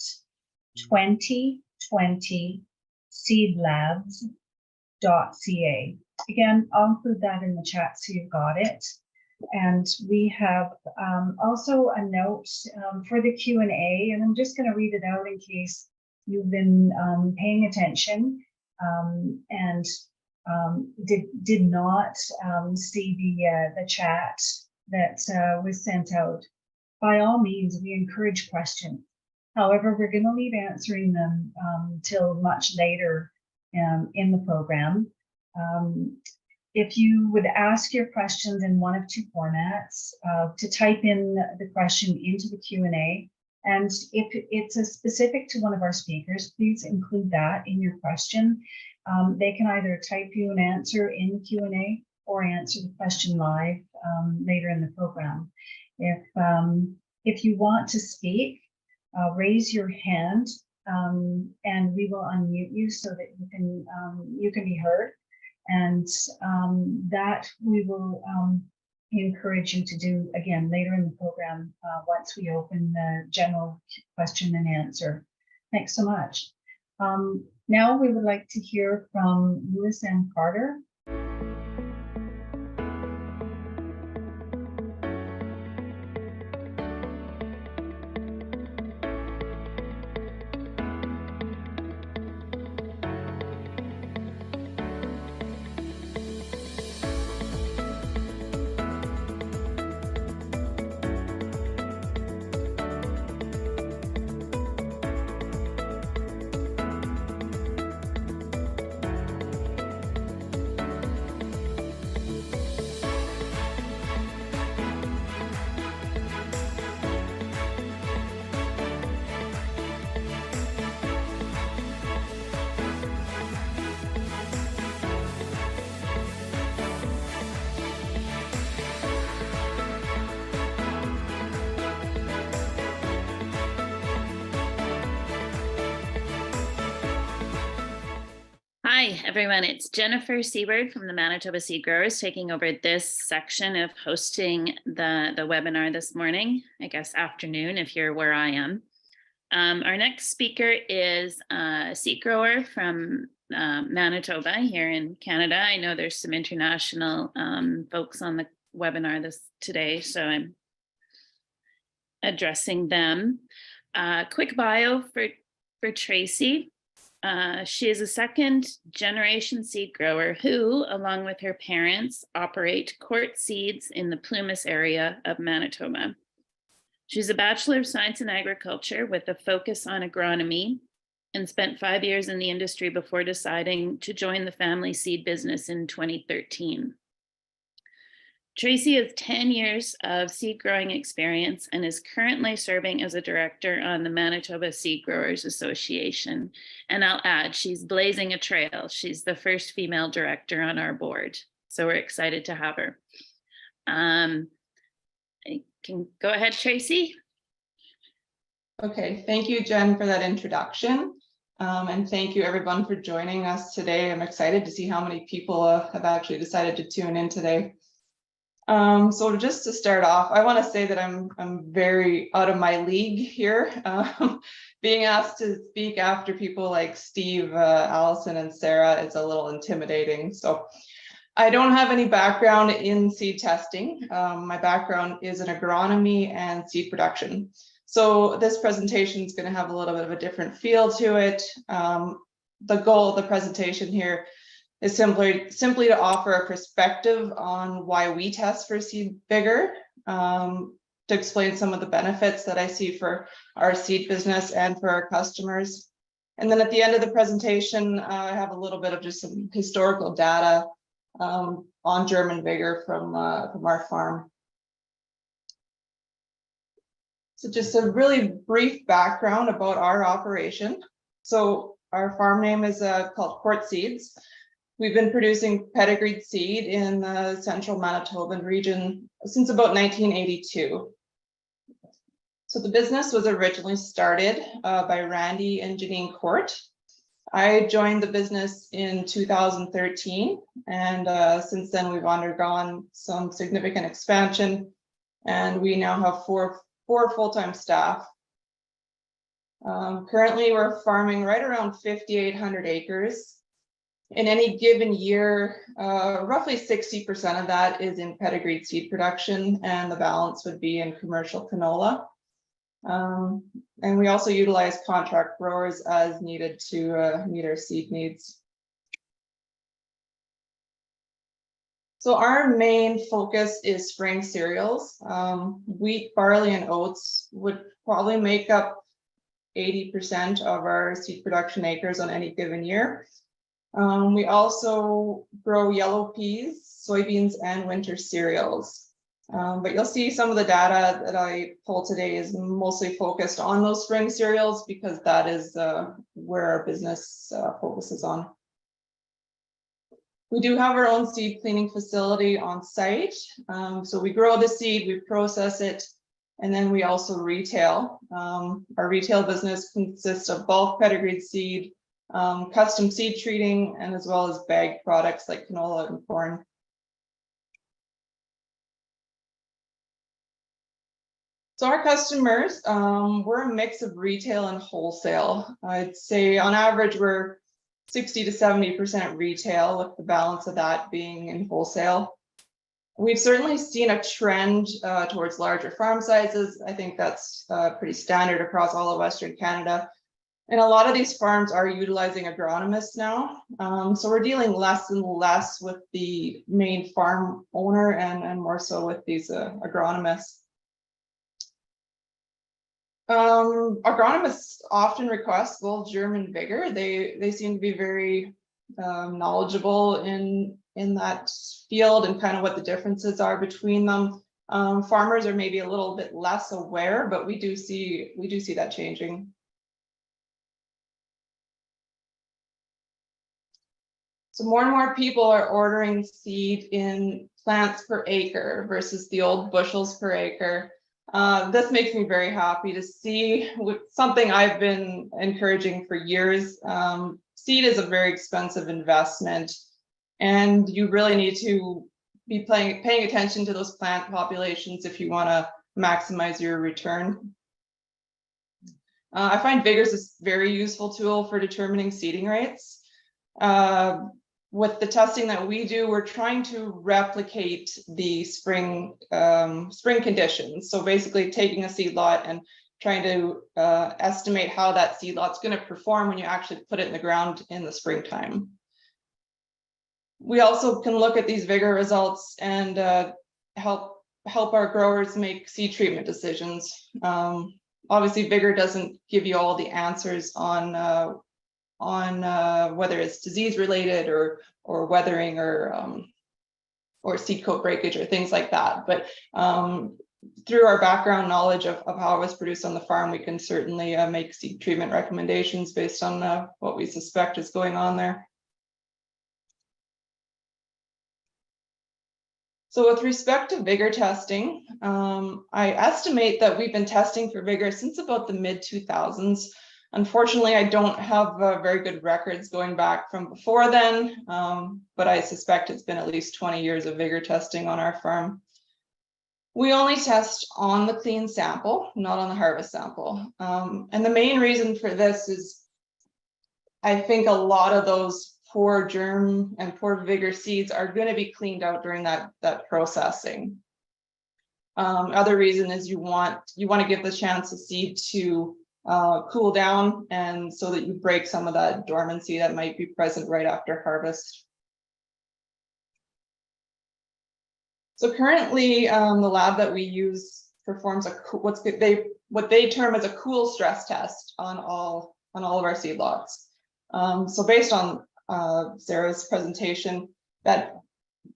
2020 seedlabs.ca. Again, I'll include that in the chat so you've got it. And we have also a note for the Q&A, and I'm just going to read it out in case you've been paying attention and did not see the chat that was sent out. By all means, we encourage questions. However, we're going to leave answering them till much later in the program. If you would ask your questions in one of two formats, to type in the question into the Q&A, and if it's specific to one of our speakers, please include that in your question. They can either type you an answer in the Q&A or answer the question live later in the program. If you want to speak, raise your hand and we will unmute you so that you can be heard. And that we will encourage you to do again later in the program once we open the general question and answer. Thanks so much. Now we would like to hear from Lewis M. Carter. Hi, everyone. It's Jennifer Seabird from the Manitoba Seed Growers taking over this section of hosting the webinar this morning, I guess afternoon if you're where I am. Our next speaker is a seed grower from Manitoba here in Canada. I know there's some international folks on the webinar today, so I'm addressing them. Quick bio for Tracy. She is a second generation seed grower who, along with her parents, operate Court Seeds in the Plumas area of Manitoba. She's a Bachelor of Science in Agriculture with a focus on agronomy and spent 5 years in the industry before deciding to join the family seed business in 2013. Tracy has 10 years of seed growing experience and is currently serving as a director on the Manitoba Seed Growers Association. And I'll add, she's blazing a trail. She's the first female director on our board. So we're excited to have her. I can go ahead, Tracy. Okay, thank you, Jen, for that introduction. And thank you everyone for joining us today. I'm excited to see how many people have actually decided to tune in today. So just to start off, I want to say that I'm very out of my league here. Being asked to speak after people like Steve, Allison, and Sarah is a little intimidating. So I don't have any background in seed testing. My background is in agronomy and seed production. So this presentation is going to have a little bit of a different feel to it. The goal of the presentation here is simply to offer a perspective on why we test for seed vigor, to explain some of the benefits that I see for our seed business and for our customers. And then at the end of the presentation, I have a little bit of just some historical data on German Vigour from our farm. So just a really brief background about our operation. So our farm name is called Court Seeds. We've been producing pedigreed seed in the central Manitoban region since about 1982. So the business was originally started by Randy and Janine Court. I joined the business in 2013, and since then we've undergone some significant expansion, and we now have four full-time staff. Currently, we're farming right around 5,800 acres. In any given year, roughly 60% of that is in pedigreed seed production, and the balance would be in commercial canola. And we also utilize contract growers as needed to meet our seed needs. So our main focus is spring cereals. Wheat, barley, and oats would probably make up 80% of our seed production acres on any given year. We also grow yellow peas, soybeans, and winter cereals. But you'll see some of the data that I pulled today is mostly focused on those spring cereals because that is where our business focuses on. We do have our own seed cleaning facility on site. So we grow the seed, we process it, and then we also retail. Our retail business consists of bulk pedigreed seed, custom seed treating, and as well as bagged products like canola and corn. So our customers, we're a mix of retail and wholesale. I'd say on average, we're 60 to 70% retail, with the balance of that being in wholesale. We've certainly seen a trend towards larger farm sizes. I think that's pretty standard across all of Western Canada. And a lot of these farms are utilizing agronomists now. So we're dealing less and less with the main farm owner and more so with these agronomists. Agronomists often request both germ and vigor. They seem to be very knowledgeable in that field and kind of what the differences are between them. Farmers are maybe a little bit less aware, but we do see that changing. So more and more people are ordering seed in plants per acre versus the old bushels per acre. This makes me very happy to see, with something I've been encouraging for years. Seed is a very expensive investment, and you really need to be paying attention to those plant populations if you want to maximize your return. I find Vigour is a very useful tool for determining seeding rates. With the testing that we do, we're trying to replicate the spring conditions. So basically taking a seed lot and trying to estimate how that seed lot's going to perform when you actually put it in the ground in the springtime. We also can look at these Vigour results and help our growers make seed treatment decisions. Obviously, Vigour doesn't give you all the answers on whether it's disease related or weathering or seed coat breakage or things like that. But through our background knowledge of how it was produced on the farm, we can certainly make seed treatment recommendations based on what we suspect is going on there. So with respect to Vigour testing, I estimate that we've been testing for Vigour since about the mid-2000s. Unfortunately, I don't have very good records going back from before then, but I suspect it's been at least 20 years of Vigour testing on our farm. We only test on the clean sample, not on the harvest sample. And the main reason for this is I think a lot of those poor germ and poor Vigour seeds are going to be cleaned out during that processing. Other reason is you want to give the chance the seed to cool down, and so that you break some of that dormancy that might be present right after harvest. So currently, the lab that we use performs what they term as a cool stress test on all of our seed lots. So based on Sarah's presentation, that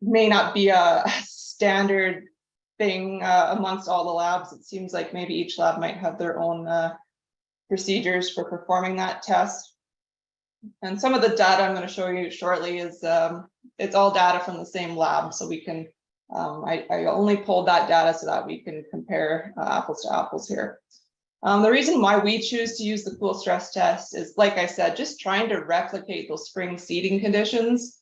may not be a standard thing amongst all the labs. It seems like maybe each lab might have their own procedures for performing that test. And some of the data I'm going to show you shortly is it's all data from the same lab, so we can I only pulled that data so that we can compare apples to apples here. The reason why we choose to use the pool stress test is, like I said, just trying to replicate those spring seeding conditions.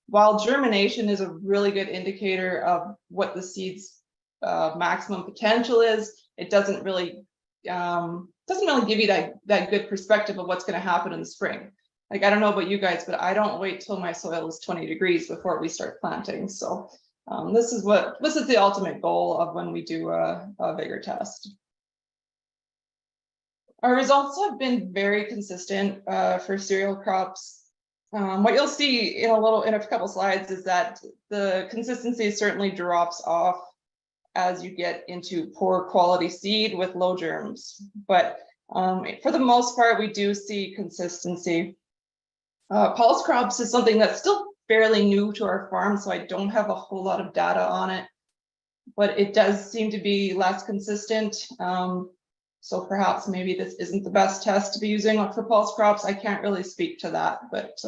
While germination is a really good indicator of what the seed's maximum potential is, it doesn't really give you that good perspective of what's going to happen in the spring. Like, I don't know about you guys, but I don't wait till my soil is 20 degrees before we start planting. So this is the ultimate goal of when we do a Vigour test. Our results have been very consistent for cereal crops. What you'll see in a couple slides is that the consistency certainly drops off as you get into poor quality seed with low germs. But for the most part, we do see consistency. Pulse crops is something that's still fairly new to our farm, so I don't have a whole lot of data on it, but it does seem to be less consistent. So perhaps maybe this isn't the best test to be using for pulse crops. I can't really speak to that, but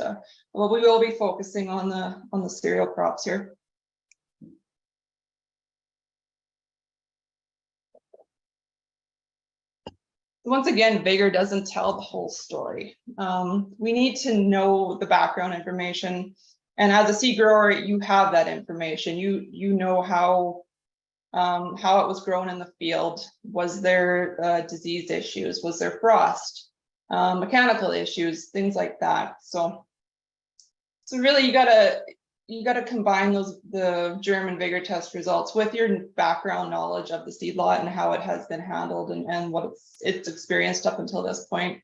well, we will be focusing on the cereal crops here. Once again, Vigour doesn't tell the whole story. We need to know the background information, and as a seed grower, you have that information. You know how it was grown in the field. Was there disease issues? Was there frost? Mechanical issues, things like that. So really, you gotta combine the germ and Vigour test results with your background knowledge of the seed lot and how it has been handled and what it's experienced up until this point.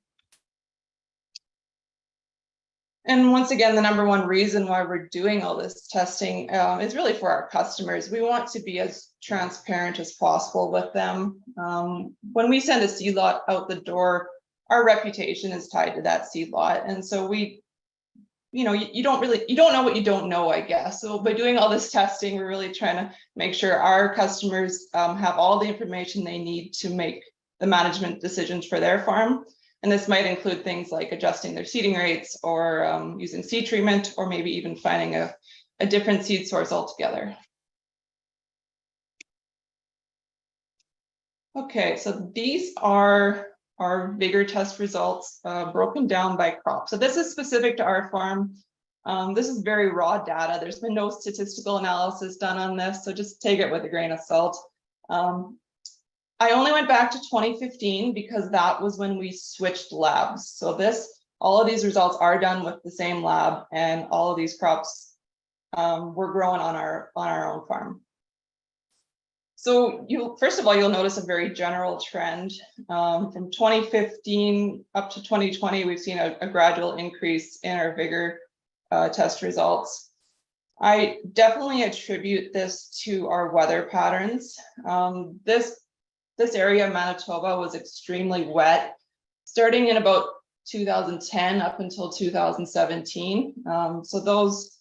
And once again, the number one reason why we're doing all this testing is really for our customers. We want to be as transparent as possible with them. When we send a seed lot out the door, our reputation is tied to that seed lot. And so you don't know what you don't know, I guess. So by doing all this testing, we're really trying to make sure our customers have all the information they need to make the management decisions for their farm. And this might include things like adjusting their seeding rates or using seed treatment, or maybe even finding a different seed source altogether. Okay, so these are our Vigour test results broken down by crop. So this is specific to our farm. This is very raw data. There's been no statistical analysis done on this, so just take it with a grain of salt. I only went back to 2015 because that was when we switched labs. So all of these results are done with the same lab, and all of these crops were grown on our own farm. So first of all, you'll notice a very general trend. From 2015 up to 2020, we've seen a gradual increase in our Vigour test results. I definitely attribute this to our weather patterns. This area of Manitoba was extremely wet, starting in about 2010 up until 2017. So those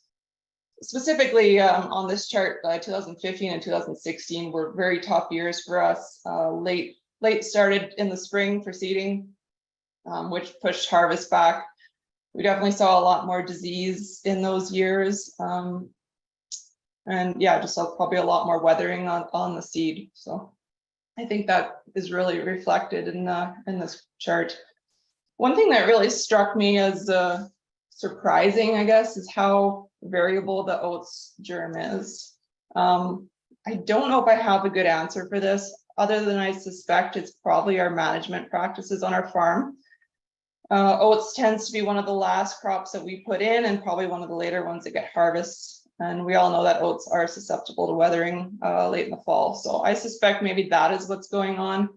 specifically on this chart, 2015 and 2016 were very tough years for us. Late started in the spring for seeding, which pushed harvest back. We definitely saw a lot more disease in those years. And yeah, just probably a lot more weathering on the seed. So I think that is really reflected in this chart. One thing that really struck me as surprising, I guess, is how variable the oats germ is. I don't know if I have a good answer for this, other than I suspect it's probably our management practices on our farm. Oats tends to be one of the last crops that we put in, and probably one of the later ones that get harvested. And we all know that oats are susceptible to weathering late in the fall. So I suspect maybe that is what's going on,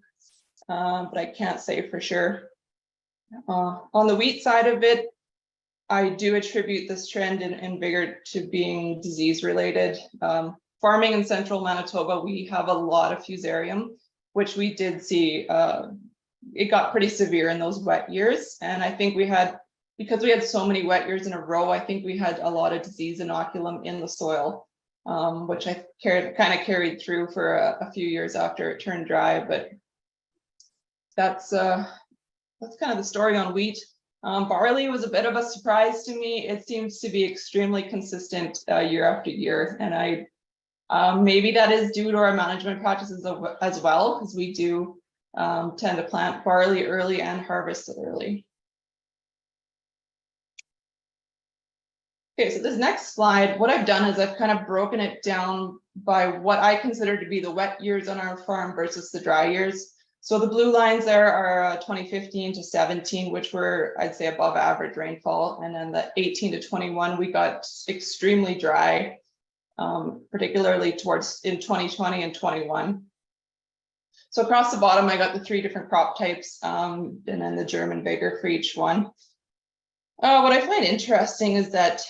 but I can't say for sure. On the wheat side of it, I do attribute this trend in Vigour to being disease related. Farming in central Manitoba, we have a lot of fusarium, which we did see, it got pretty severe in those wet years. And I think because we had so many wet years in a row, I think we had a lot of disease inoculum in the soil, which I kind of carried through for a few years after it turned dry. But that's kind of the story on wheat. Barley was a bit of a surprise to me. It seems to be extremely consistent year after year, and maybe that is due to our management practices as well, because we do tend to plant barley early and harvest it early. Okay, so this next slide, what I've done is I've kind of broken it down by what I consider to be the wet years on our farm versus the dry years. So the blue lines there are 2015 to 17, which were, I'd say, above average rainfall. And then the 18 to 21, we got extremely dry, particularly in 2020 and 21. So across the bottom, I got the 3 different crop types, and then the German Vigour for each one. What I find interesting is that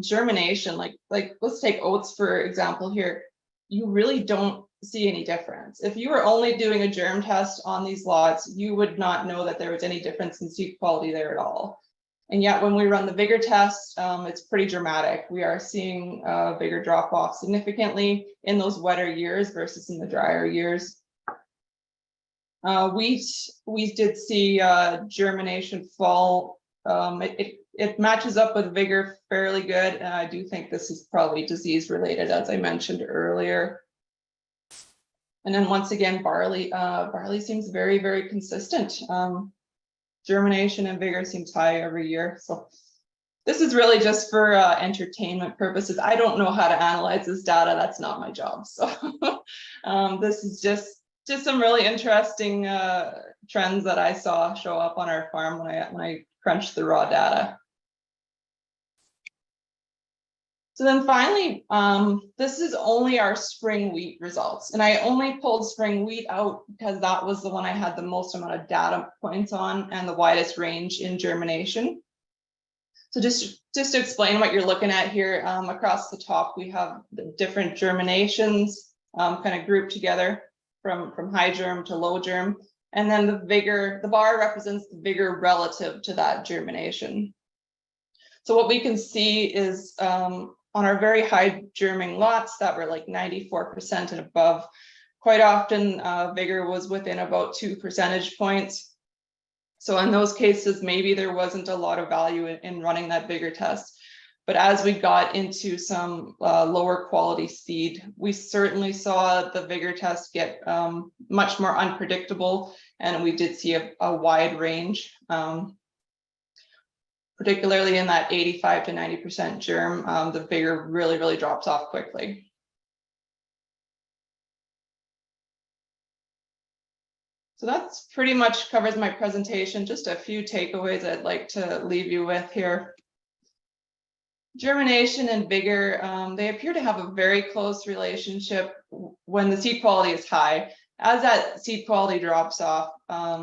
germination, like let's take oats for example here, you really don't see any difference. If you were only doing a germ test on these lots, you would not know that there was any difference in seed quality there at all. And yet when we run the Vigour test, it's pretty dramatic. We are seeing Vigour drop off significantly in those wetter years versus in the drier years. We did see germination fall. It matches up with Vigour fairly good, and I do think this is probably disease related, as I mentioned earlier. And then once again, barley seems very, very consistent. Germination and Vigour seems high every year. So this is really just for entertainment purposes. I don't know how to analyze this data. That's not my job. So this is just some really interesting trends that I saw show up on our farm when I crunched the raw data. So then finally, this is only our spring wheat results. And I only pulled spring wheat out because that was the one I had the most amount of data points on and the widest range in germination. So just to explain what you're looking at here, across the top, we have the different germinations kind of grouped together from high germ to low germ. And then the Vigour, the bar represents the Vigour relative to that germination. So what we can see is on our very high germing lots that were like 94% and above, quite often Vigour was within about 2 percentage points. So in those cases, maybe there wasn't a lot of value in running that Vigour test. But as we got into some lower quality seed, we certainly saw the Vigour test get much more unpredictable, and we did see a wide range, particularly in that 85 to 90% germ. The Vigour really drops off quickly. So that's pretty much covers my presentation. Just a few takeaways I'd like to leave you with here. Germination and Vigour, they appear to have a very close relationship when the seed quality is high. As that seed quality drops off,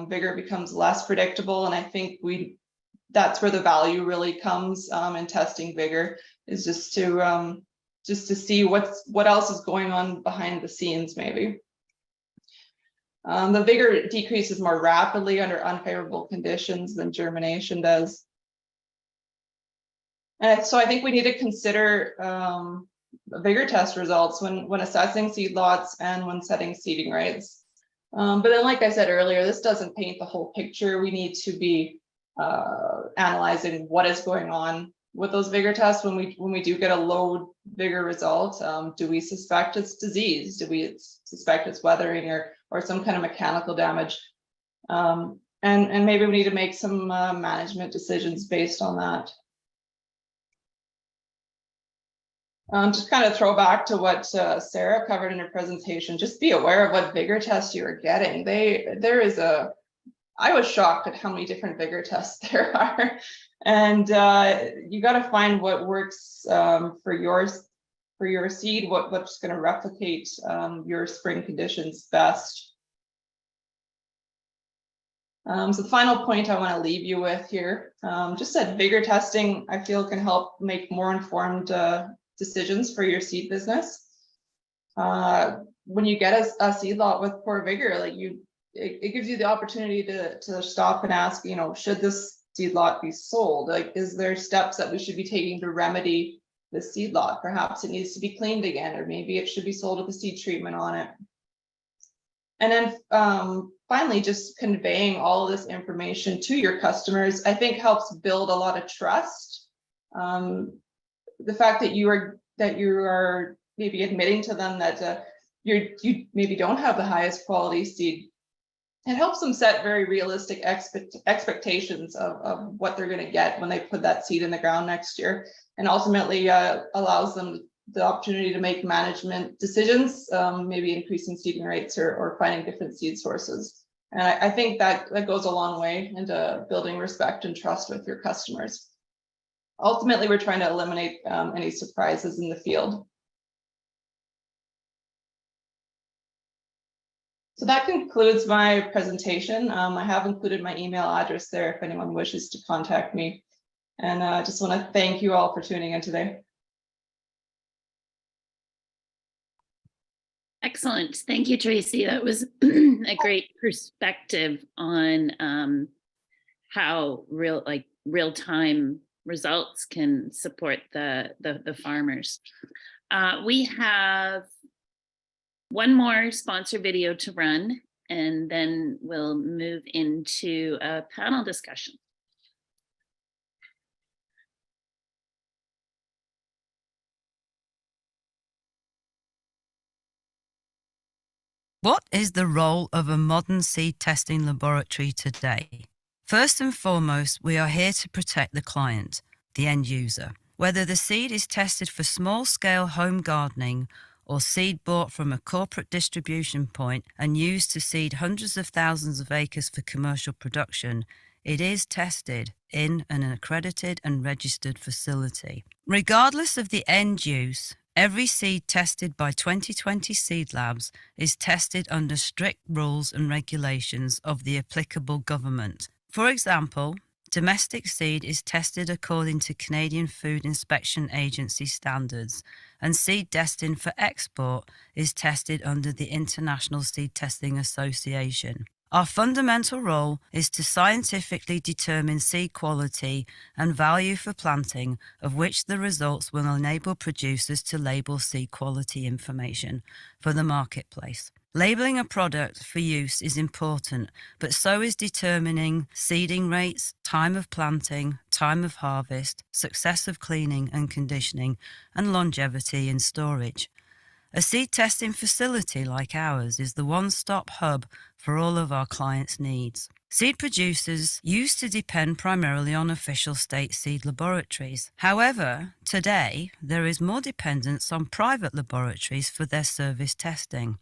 Vigour becomes less predictable, and I think that's where the value really comes in testing Vigour, is just to see what else is going on behind the scenes maybe. The Vigour decreases more rapidly under unfavorable conditions than germination does. And so I think we need to consider Vigour test results when assessing seed lots and when setting seeding rates. But then, like I said earlier, this doesn't paint the whole picture. We need to be analyzing what is going on with those Vigour tests when we do get a low Vigour result. Do we suspect it's disease? Do we suspect it's weathering or some kind of mechanical damage? And maybe we need to make some management decisions based on that. Just kind of throw back to what Sarah covered in her presentation. Just be aware of what Vigour tests you're getting. I was shocked at how many different Vigour tests there are, and you got to find what works for your seed, what's going to replicate your spring conditions best. So the final point I want to leave you with here, just that Vigour testing, I feel, can help make more informed decisions for your seed business. When you get a seed lot with poor Vigour, like it gives you the opportunity to stop and ask, should this seed lot be sold? Like, is there steps that we should be taking to remedy the seed lot? Perhaps it needs to be cleaned again, or maybe it should be sold with a seed treatment on it. And then finally, just conveying all of this information to your customers, I think helps build a lot of trust. The fact that you are maybe admitting to them that you maybe don't have the highest quality seed, it helps them set very realistic expectations of what they're going to get when they put that seed in the ground next year, and ultimately allows them the opportunity to make management decisions, maybe increasing seeding rates or finding different seed sources. And I think that goes a long way into building respect and trust with your customers. Ultimately, we're trying to eliminate any surprises in the field. So that concludes my presentation. I have included my email address there if anyone wishes to contact me. And I just want to thank you all for tuning in today. Excellent. Thank you, Tracy. That was a great perspective on how real-time results can support the farmers. We have one more sponsor video to run, and then we'll move into a panel discussion. What is the role of a modern seed testing laboratory today? First and foremost, we are here to protect the client, the end user. Whether the seed is tested for small-scale home gardening or seed bought from a corporate distribution point and used to seed hundreds of thousands of acres for commercial production, it is tested in an accredited and registered facility. Regardless of the end use, every seed tested by 2020 Seed Labs is tested under strict rules and regulations of the applicable government. For example, domestic seed is tested according to Canadian Food Inspection Agency standards, and seed destined for export is tested under the International Seed Testing Association. Our fundamental role is to scientifically determine seed quality and value for planting, of which the results will enable producers to label seed quality information for the marketplace. Labeling a product for use is important, but so is determining seeding rates, time of planting, time of harvest, success of cleaning and conditioning, and longevity in storage. A seed testing facility like ours is the one-stop hub for all of our clients' needs. Seed producers used to depend primarily on official state seed laboratories. However, today there is more dependence on private laboratories for their service testing.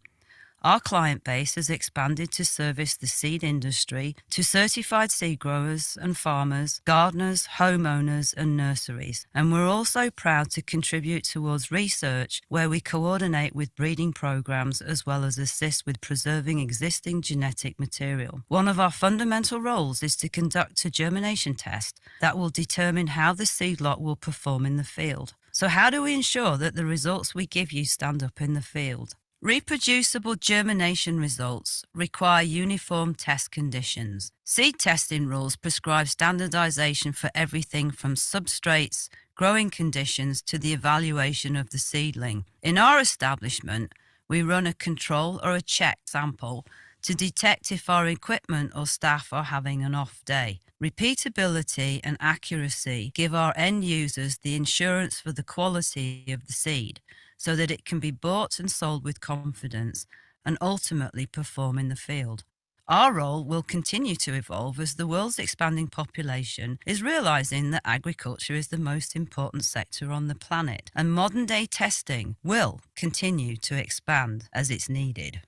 Our client base has expanded to service the seed industry to certified seed growers and farmers, gardeners, homeowners, and nurseries. And we're also proud to contribute towards research where we coordinate with breeding programs as well as assist with preserving existing genetic material. One of our fundamental roles is to conduct a germination test that will determine how the seed lot will perform in the field. So how do we ensure that the results we give you stand up in the field? Reproducible germination results require uniform test conditions. Seed testing rules prescribe standardization for everything from substrates, growing conditions to the evaluation of the seedling. In our establishment, we run a control or a check sample to detect if our equipment or staff are having an off day. Repeatability and accuracy give our end users the insurance for the quality of the seed, so that it can be bought and sold with confidence and ultimately perform in the field. Our role will continue to evolve as the world's expanding population is realizing that agriculture is the most important sector on the planet, and modern-day testing will continue to expand as it's needed.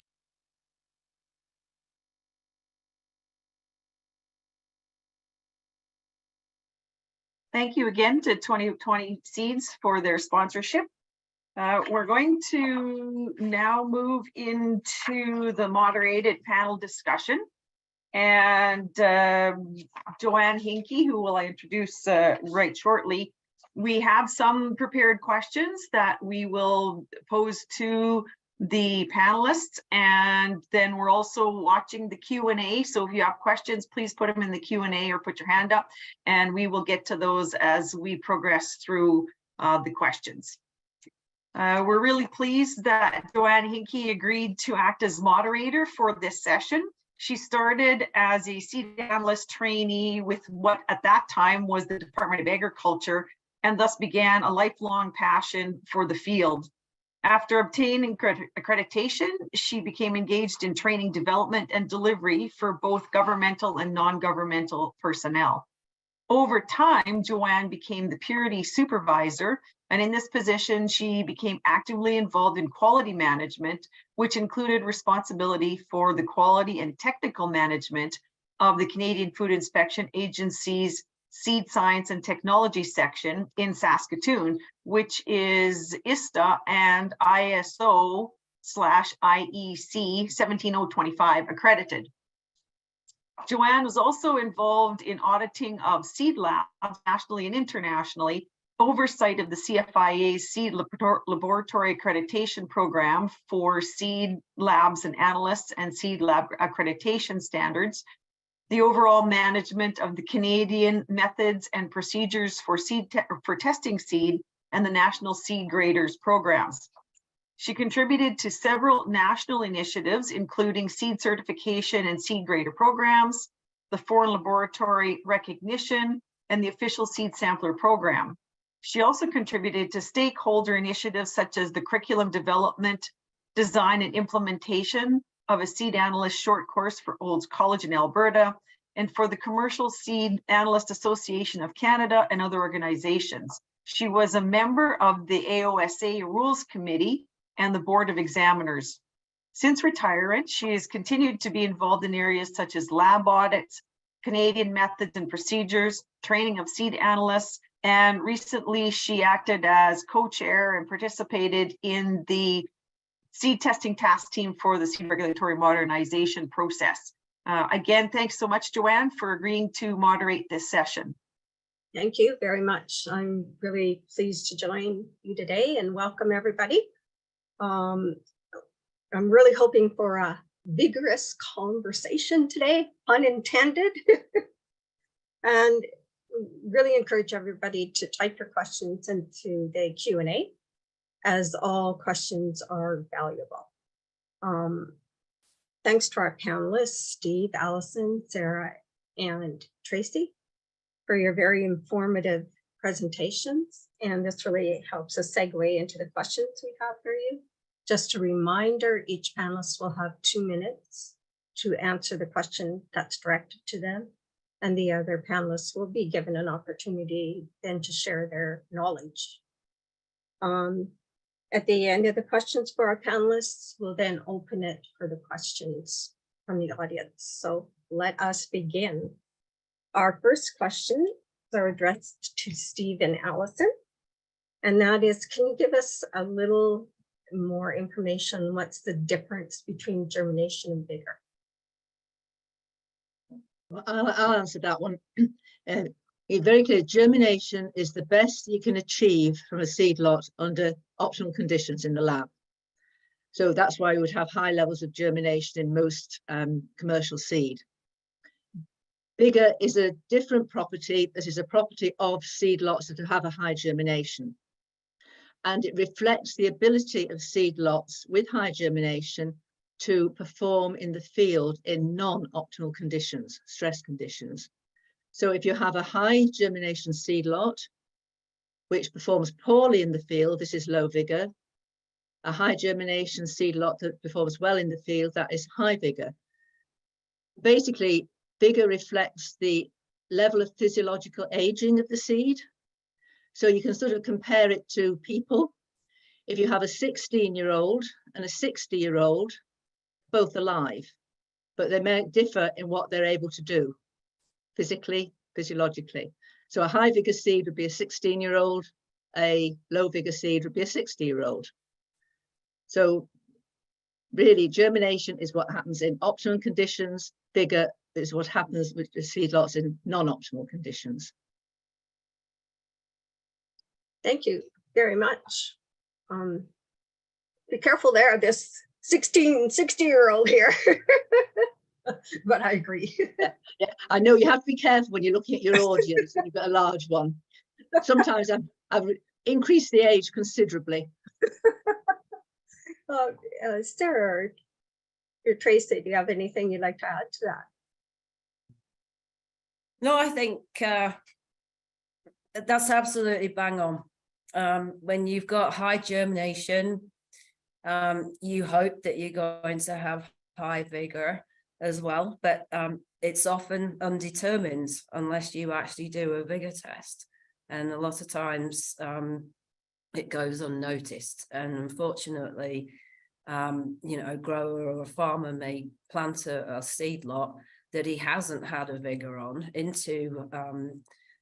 Thank you again to 2020 Seeds for their sponsorship. We're going to now move into the moderated panel discussion. And Joanne Hinkey, who will introduce right shortly, we have some prepared questions that we will pose to the panelists, and then we're also watching the Q&A. So if you have questions, please put them in the Q&A or put your hand up, and we will get to those as we progress through the questions. We're really pleased that Joanne Hinkey agreed to act as moderator for this session. She started as a seed analyst trainee with what at that time was the Department of Agriculture, and thus began a lifelong passion for the field. After obtaining accreditation, she became engaged in training development and delivery for both governmental and non-governmental personnel. Over time, Joanne became the purity supervisor, and in this position, she became actively involved in quality management, which included responsibility for the quality and technical management of the Canadian Food Inspection Agency's Seed Science and Technology section in Saskatoon, which is ISTA and ISO/IEC 17025 accredited. Joanne was also involved in auditing of seed labs nationally and internationally, oversight of the CFIA's seed laboratory accreditation program for seed labs and analysts and seed lab accreditation standards, the overall management of the Canadian methods and procedures for testing seed, and the National Seed Graders programs. She contributed to several national initiatives, including seed certification and seed grader programs, the foreign laboratory recognition, and the official seed sampler program. She also contributed to stakeholder initiatives such as the curriculum development, design, and implementation of a seed analyst short course for Olds College in Alberta, and for the Commercial Seed Analyst Association of Canada and other organizations. She was a member of the AOSA Rules Committee and the Board of Examiners. Since retirement, she has continued to be involved in areas such as lab audits, Canadian methods and procedures, training of seed analysts, and recently she acted as co-chair and participated in the seed testing task team for the seed regulatory modernization process. Again, thanks so much, Joanne, for agreeing to moderate this session. Thank you very much. I'm really pleased to join you today and welcome everybody. I'm really hoping for a vigorous conversation today, unintended, and really encourage everybody to type your questions into the Q&A, as all questions are valuable. Thanks to our panelists, Steve, Allison, Sarah, and Tracy, for your very informative presentations. And this really helps us segue into the questions we have for you. Just a reminder, each panelist will have 2 minutes to answer the question that's directed to them. And the other panelists will be given an opportunity then to share their knowledge. At the end of the questions for our panelists, we'll then open it for the questions from the audience. So let us begin. Our first questions are addressed to Steve and Allison. And that is, can you give us a little more information? What's the difference between germination and vigor? Well, I'll answer that one. It's very clear, germination is the best you can achieve from a seed lot under optimal conditions in the lab. So that's why we would have high levels of germination in most commercial seed. Vigor is a different property that is a property of seed lots that have a high germination. And it reflects the ability of seed lots with high germination to perform in the field in non-optimal conditions, stress conditions. So if you have a high germination seed lot, which performs poorly in the field, this is low vigor. A high germination seed lot that performs well in the field, that is high vigor. Basically, vigor reflects the level of physiological aging of the seed. So you can sort of compare it to people. If you have a 16-year-old and a 60-year-old, both alive, but they may differ in what they're able to do physically, physiologically. So a high vigor seed would be a 16-year-old, a low vigor seed would be a 60-year-old. So really, germination is what happens in optimum conditions, vigor is what happens with the seed lots in non-optimal conditions. Thank you very much. Be careful there, this 60-year-old here. But I agree. Yeah, I know you have to be careful when you're looking at your audience and you've got a large one. Sometimes I've increased the age considerably. Sarah, Tracy, do you have anything you'd like to add to that? No, I think that's absolutely bang on. When you've got high germination, you hope that you're going to have high vigor as well, but it's often undetermined unless you actually do a vigor test. And a lot of times it goes unnoticed. And unfortunately, a grower or a farmer may plant a seed lot that he hasn't had a vigor on into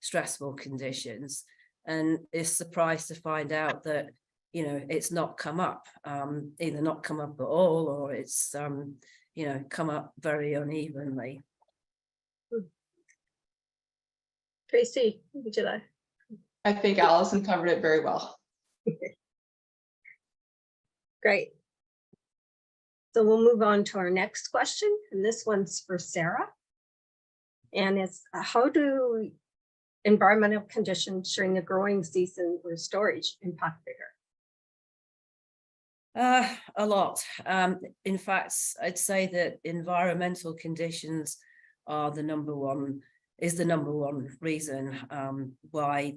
stressful conditions, and is surprised to find out that it's not come up, either not come up at all, or it's come up very unevenly. Tracy, would you like? I think Allison covered it very well. Great. So we'll move on to our next question, and this one's for Sarah. And it's how do environmental conditions during the growing season or storage impact vigor? A lot. In fact, I'd say that environmental conditions are the number one reason why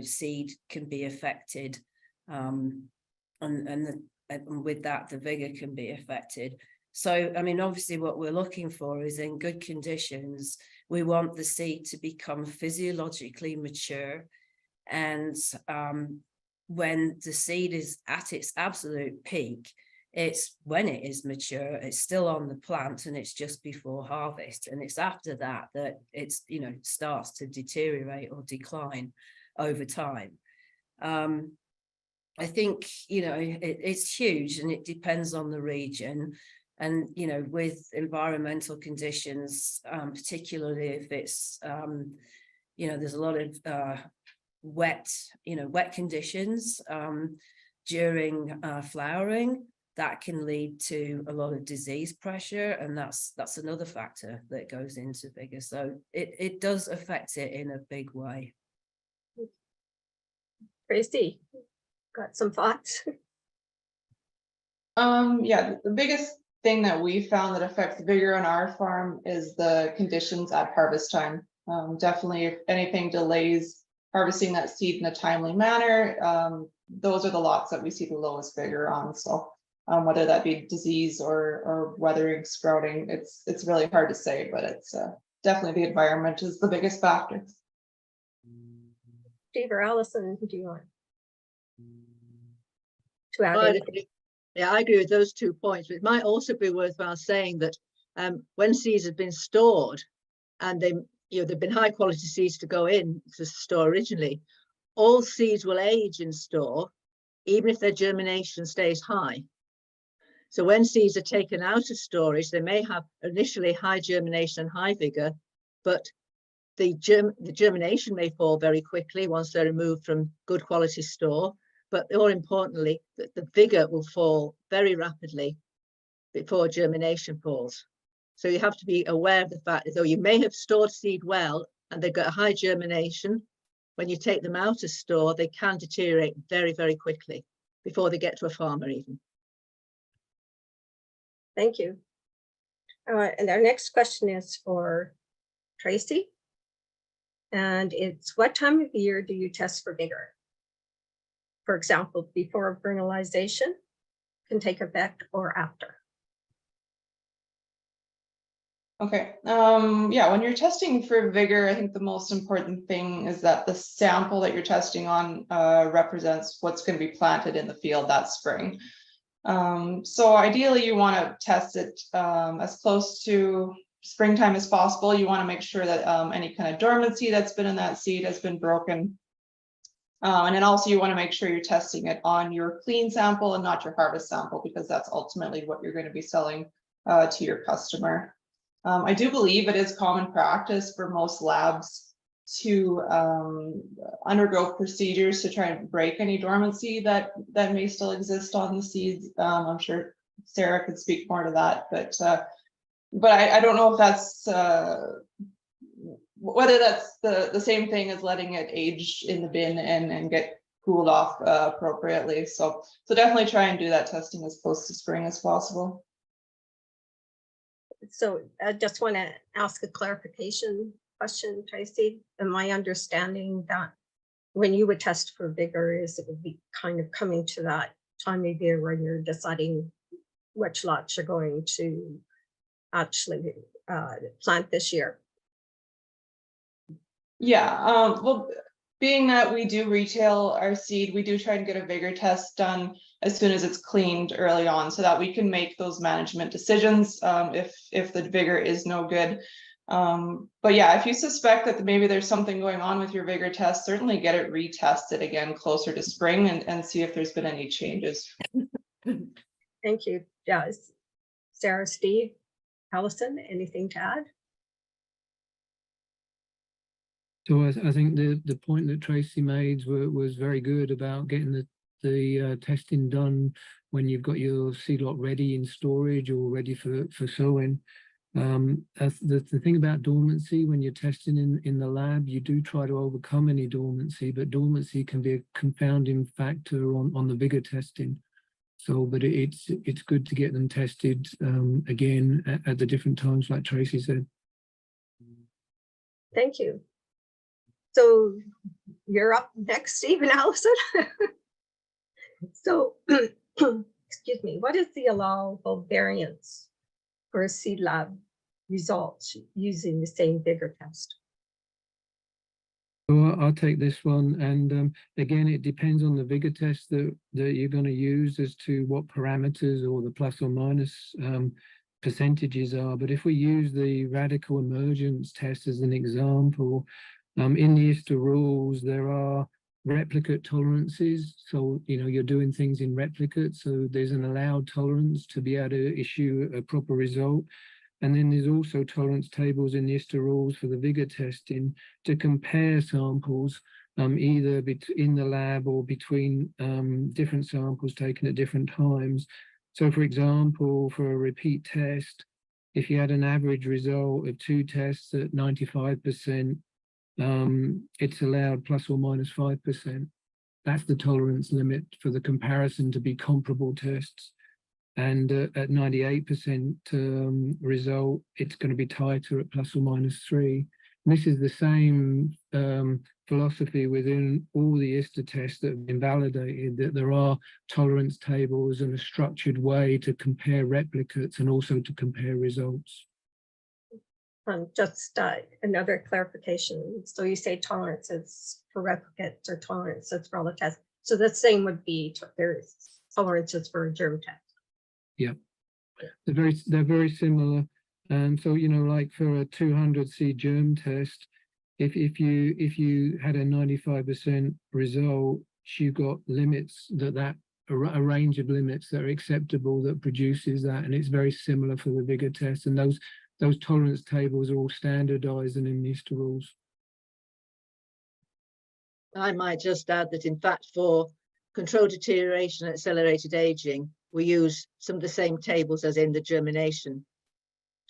seed can be affected, and with that the vigor can be affected. So I mean, obviously what we're looking for is in good conditions. We want the seed to become physiologically mature, and when the seed is at its absolute peak, it's when it is mature, it's still on the plant, and it's just before harvest, and it's after that that it's starts to deteriorate or decline over time. I think it's huge, and it depends on the region, and with environmental conditions, particularly if it's there's a lot of wet conditions during flowering, that can lead to a lot of disease pressure, and that's another factor that goes into vigor. So it does affect it in a big way. Tracy, got some thoughts? Yeah, the biggest thing that we found that affects vigor on our farm is the conditions at harvest time. Definitely, if anything delays harvesting that seed in a timely manner, those are the lots that we see the lowest vigor on. So whether that be disease or weathering, sprouting, it's really hard to say, but it's definitely the environment is the biggest factor. Steve or Allison, do you want to add Well, anything? Yeah, I agree with those 2 points. But it might also be worthwhile saying that when seeds have been stored and they've been high quality seeds to go in to store originally, all seeds will age in store, even if their germination stays high. So when seeds are taken out of storage, they may have initially high germination and high vigor, but the germination may fall very quickly once they're removed from good quality store. But more importantly, the vigor will fall very rapidly before germination falls. So you have to be aware of the fact that though you may have stored seed well and they've got a high germination, when you take them out of store, they can deteriorate very, very quickly before they get to a farmer even. Thank you. And our next question is for Tracy. And it's, what time of year do you test for vigor? For example, before fertilization can take effect or after? Okay, yeah, when you're testing for vigor, I think the most important thing is that the sample that you're testing on represents what's going to be planted in the field that spring. So ideally you want to test it as close to springtime as possible. You want to make sure that any kind of dormancy that's been in that seed has been broken. And then also you want to make sure you're testing it on your clean sample and not your harvest sample, because that's ultimately what you're going to be selling to your customer. I do believe it is common practice for most labs to undergo procedures to try and break any dormancy that may still exist on the seeds. I'm sure Sarah could speak more to that, but I don't know if that's whether that's the same thing as letting it age in the bin and get cooled off appropriately. So definitely try and do that testing as close to spring as possible. So I just want to ask a clarification question, Tracy. Am I understanding that when you would test for Vigour is it would be kind of coming to that time of year when you're deciding which lots you're going to actually plant this year? Yeah, well, being that we do retail our seed, we do try and get a Vigour test done as soon as it's cleaned early on so that we can make those management decisions if the Vigour is no good. But yeah, if you suspect that maybe there's something going on with your Vigour test, certainly get it retested again closer to spring and see if there's been any changes. Thank you. Yes. Sarah, Steve, Allison, anything to add? So I think the point that Tracy made was very good about getting the testing done when you've got your seed lot ready in storage or ready for sowing. The thing about dormancy, when you're testing in the lab, you do try to overcome any dormancy, but dormancy can be a confounding factor on the Vigour testing. So, but it's good to get them tested again at the different times, like Tracy said. Thank you. So you're up next, Steve and Allison. So, excuse me, what is the allowable variance for a seed lab results using the same Vigour test? So I'll take this one, and again, it depends on the Vigour test that you're going to use as to what parameters or the plus or minus percentages are. But if we use the radical emergence test as an example, in the ISTA rules, there are replicate tolerances. So, you know, you're doing things in replicate. So there's an allowed tolerance to be able to issue a proper result. And then there's also tolerance tables in the ISTA rules for the Vigour testing to compare samples, either in the lab or between different samples taken at different times. So, for example, for a repeat test, if you had an average result of 2 tests at 95%, it's allowed plus or minus 5%. That's the tolerance limit for the comparison to be comparable tests. And at 98% result, it's going to be tighter at plus or minus 3. And this is the same philosophy within all the ISTA tests that have been validated, that there are tolerance tables and a structured way to compare replicates and also to compare results. Just another clarification. So you say tolerances for replicates or tolerances for all the tests. So the same would be there's tolerances for a germ test. Yeah, they're very similar. And so, you know, like for a 200 seed germ test, if you had a 95% result, you got limits a range of limits that are acceptable that produces that, and it's very similar for the Vigour test. And those tolerance tables are all standardized and in the ISTA rules. I might just add that, in fact, for controlled deterioration and accelerated aging, we use some of the same tables as in the germination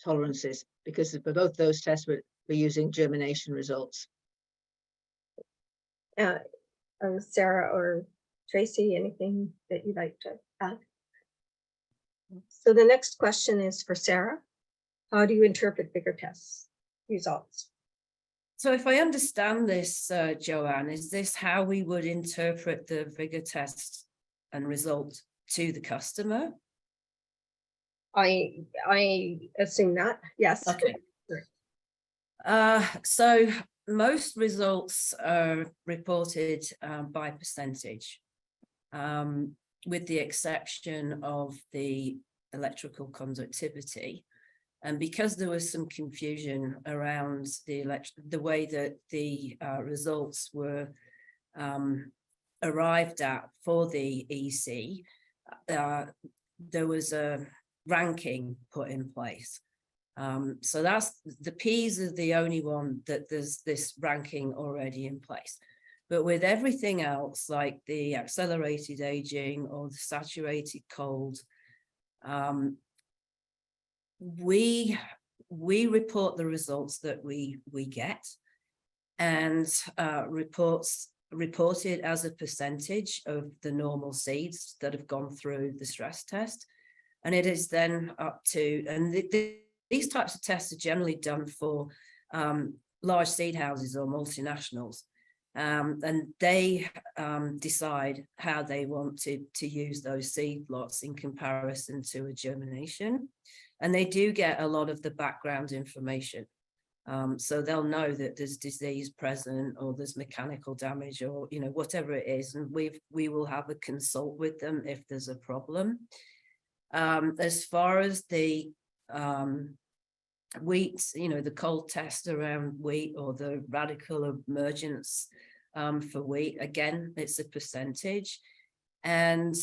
tolerances, because for both those tests, we're using germination results. Sarah or Tracy, anything that you'd like to add? So the next question is for Sarah. How do you interpret Vigour tests results? So if I understand this, Joanne, is this how we would interpret the Vigour test and result to the customer? I assume that, yes. Okay. So most results are reported by percentage, with the exception of the electrical conductivity. And because there was some confusion around the way that the results were arrived at for the EC, there was a ranking put in place. So that's the P's are the only one that there's this ranking already in place. But with everything else, like the accelerated aging or the saturated cold, we report the results that we get, and reported as a percentage of the normal seeds that have gone through the stress test. And it is then up to, and these types of tests are generally done for large seed houses or multinationals. And they decide how they want to use those seed lots in comparison to a germination. And they do get a lot of the background information. So they'll know that there's disease present, or there's mechanical damage, or whatever it is, and we will have a consult with them if there's a problem. As far as the wheat, the cold test around wheat, or the radical emergence for wheat, again, it's a percentage. And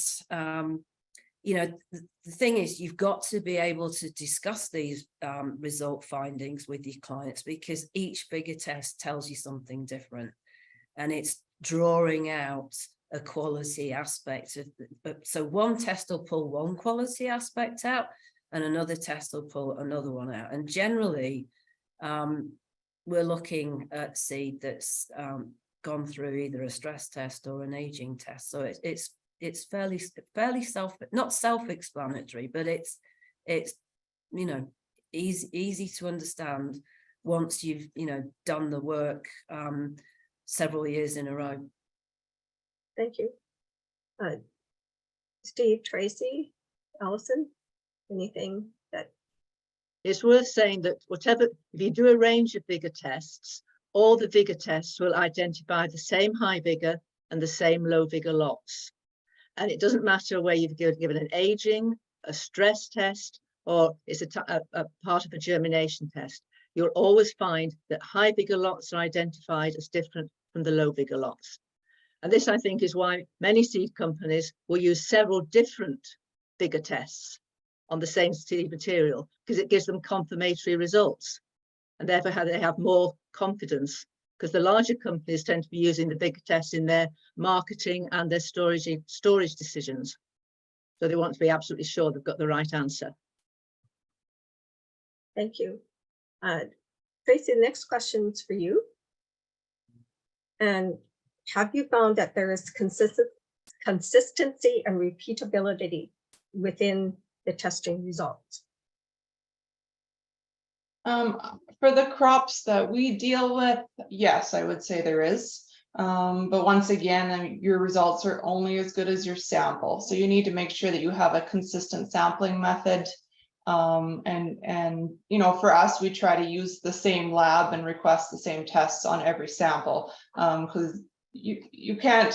the thing is, you've got to be able to discuss these result findings with your clients, because each Vigour test tells you something different, and it's drawing out a quality aspect of so one test will pull one quality aspect out, and another test will pull another one out. And generally, we're looking at seed that's gone through either a stress test or an aging test. So it's fairly not self-explanatory, but it's easy to understand once you've done the work several years in a row. Thank you. Steve, Tracy, Allison, anything that? It's worth saying that if you do a range of Vigour tests, all the Vigour tests will identify the same high Vigour and the same low Vigour lots. And it doesn't matter where you've given an aging, a stress test, or it's a part of a germination test. You'll always find that high Vigour lots are identified as different from the low Vigour lots. And this, I think, is why many seed companies will use several different Vigour tests on the same seed material, because it gives them confirmatory results. And therefore, they have more confidence, because the larger companies tend to be using the Vigour tests in their marketing and their storage decisions. So they want to be absolutely sure they've got the right answer. Thank you. Tracy, the next question's for you. And have you found that there is consistency and repeatability within the testing results? For the crops that we deal with, yes, I would say there is. But once again, your results are only as good as your sample. So you need to make sure that you have a consistent sampling method. And for us, we try to use the same lab and request the same tests on every sample, because you can't,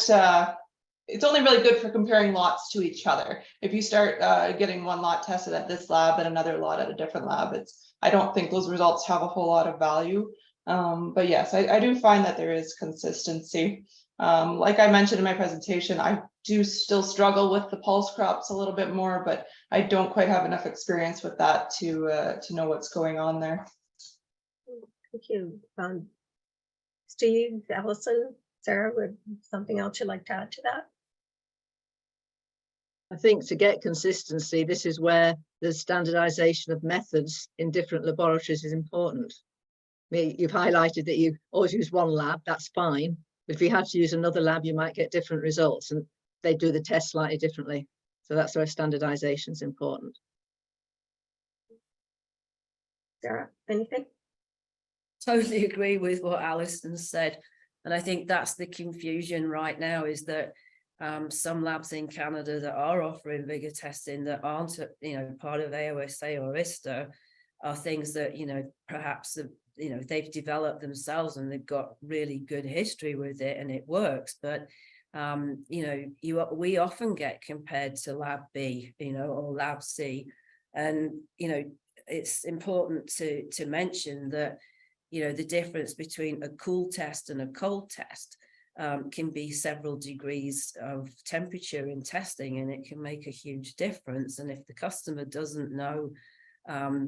it's only really good for comparing lots to each other. If you start getting one lot tested at this lab and another lot at a different lab, I don't think those results have a whole lot of value. But yes, I do find that there is consistency. Like I mentioned in my presentation, I do still struggle with the pulse crops a little bit more, but I don't quite have enough experience with that to know what's going on there. Thank you. Steve, Allison, Sarah, would something else you'd like to add to that? I think to get consistency, this is where the standardization of methods in different laboratories is important. I mean, you've highlighted that you always use one lab, that's fine. But if you had to use another lab, you might get different results, and they do the test slightly differently. So that's where standardization is important. Sarah, anything? Totally agree with what Alison said. And I think that's the confusion right now, is that some labs in Canada that are offering Vigour testing that aren't, part of AOSA or ISTA, are things that, perhaps, they've developed themselves and they've got really good history with it and it works. But, we often get compared to Lab B, or Lab C. And, it's important to mention that, the difference between a cool test and a cold test can be several degrees of temperature in testing, and it can make a huge difference. And if the customer doesn't know how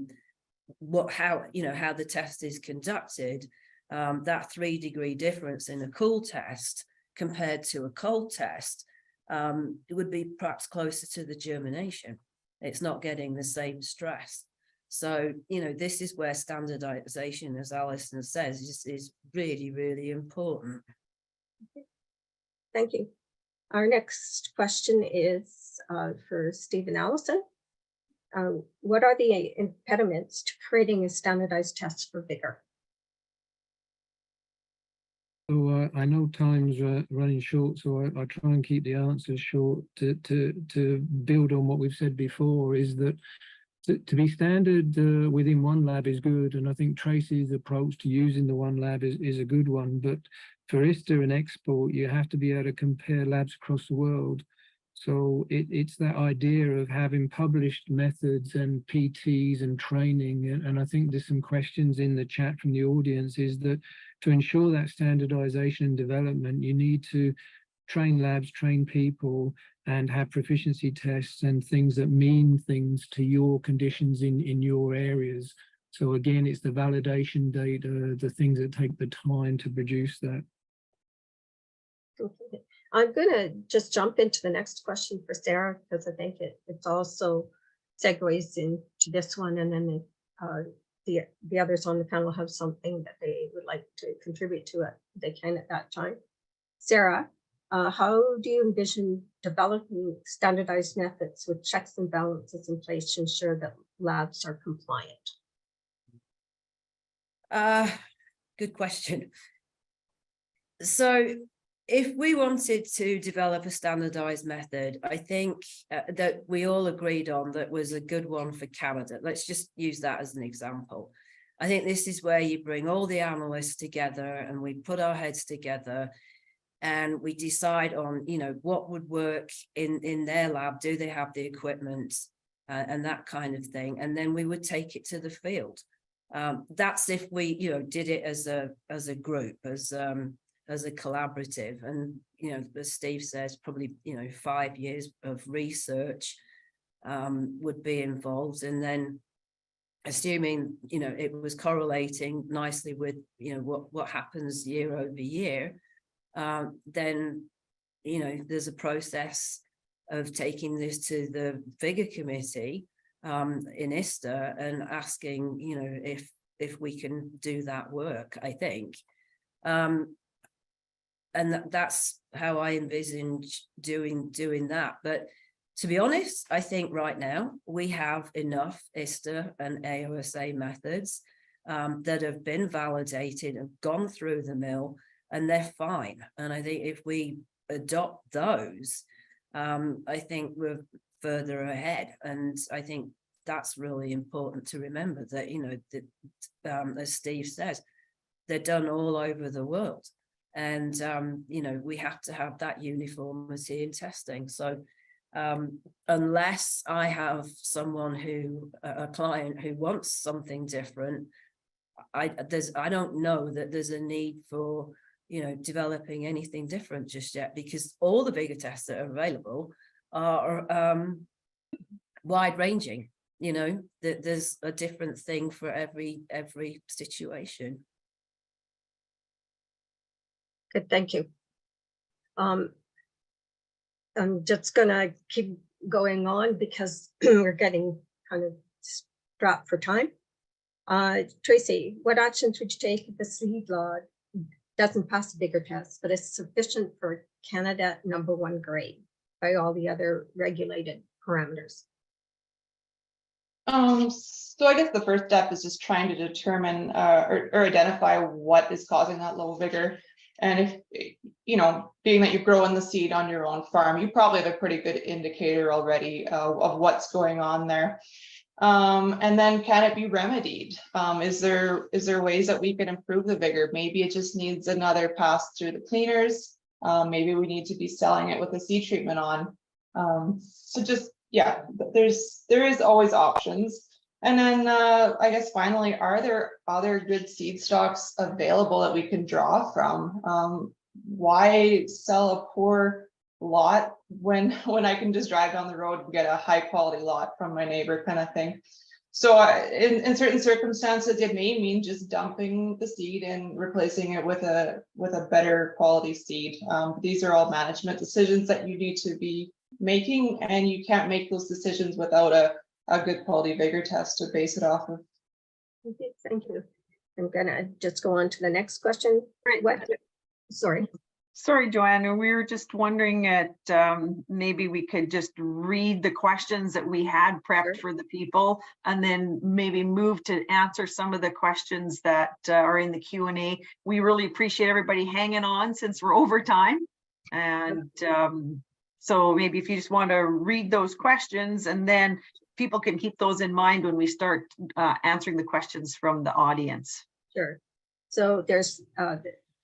the test is conducted, that 3-degree difference in a cool test compared to a cold test, it would be perhaps closer to the germination. It's not getting the same stress. So, this is where standardization, as Alison says, is really, really important. Okay. Thank you. Our next question is for Steve and Allison. what are the impediments to creating a standardized test for Vigour? So I know time's running short, so I try and keep the answers short. To build on what we've said before, is that to be standard within one lab is good, and I think Tracy's approach to using the one lab is a good one. But for ISTA and export, you have to be able to compare labs across the world. So it's that idea of having published methods and PTs and training. And I think there's some questions in the chat from the audience, is that to ensure that standardization and development, you need to train labs, train people, and have proficiency tests and things that mean things to your conditions in your areas. So again, it's the validation data, the things that take the time to produce that. Okay. I'm going to just jump into the next question for Sarah, because I think it's also segues into this one, and then the others on the panel have something that they would like to contribute to it. They can at that time. Sarah, how do you envision developing standardized methods with checks and balances in place to ensure that labs are compliant? Good question. So if we wanted to develop a standardized method, I think that we all agreed on that was a good one for Canada. Let's just use that as an example. I think this is where you bring all the analysts together and we put our heads together and we decide on, you know, what would work in their lab. Do they have the equipment and that kind of thing? And then we would take it to the field. That's if we, you know, did it as a group, as a collaborative. And, you know, as Steve says, probably, you know, 5 years of research would be involved. And then assuming, you know, it was correlating nicely with, you know, what happens year over year, then, you know, there's a process of taking this to the Vigour committee in ISTA and asking, you know, if we can do that work, I think. And that's how I envisage doing that. But to be honest, I think right now we have enough ISTA and AOSA methods that have been validated and gone through the mill, and they're fine. And I think if we adopt those, I think we're further ahead. And I think that's really important to remember, that, you know, that as Steve says, they're done all over the world. And, you know, we have to have that uniformity in testing. So unless I have someone a client who wants something different, I don't know that there's a need for, you know, developing anything different just yet, because all the Vigour tests that are available are wide ranging. You know, that there's a different thing for every situation. Good, thank you. I'm just gonna keep going on because we're getting kind of strapped for time. Tracy, what actions would you take if the seed law doesn't pass the Vigour test, but is sufficient for Canada #1 grade by all the other regulated parameters? So I guess the first step is just trying to determine or identify what is causing that low Vigour. And if, you know, being that you're growing the seed on your own farm, you probably have a pretty good indicator already of what's going on there. And then can it be remedied? Is there ways that we can improve the Vigour? Maybe it just needs another pass through the cleaners. Maybe we need to be selling it with a seed treatment on. So just, yeah, there is always options. And then I guess finally, are there other good seed stocks available that we can draw from? Why sell a poor lot when I can just drive down the road and get a high quality lot from my neighbor, kind of thing? So in certain circumstances, it may mean just dumping the seed and replacing it with a better quality seed. These are all management decisions that you need to be making, and you can't make those decisions without a good quality Vigour test to base it off of. Okay, thank you. I'm gonna just go on to the next question. Sorry. Sorry, Joanna, we were just wondering at maybe we could just read the questions that we had prepped for the people, and then maybe move to answer some of the questions that are in the Q&A. We really appreciate everybody hanging on since we're over time. And so maybe if you just want to read those questions, and then people can keep those in mind when we start answering the questions from the audience. Sure. So there's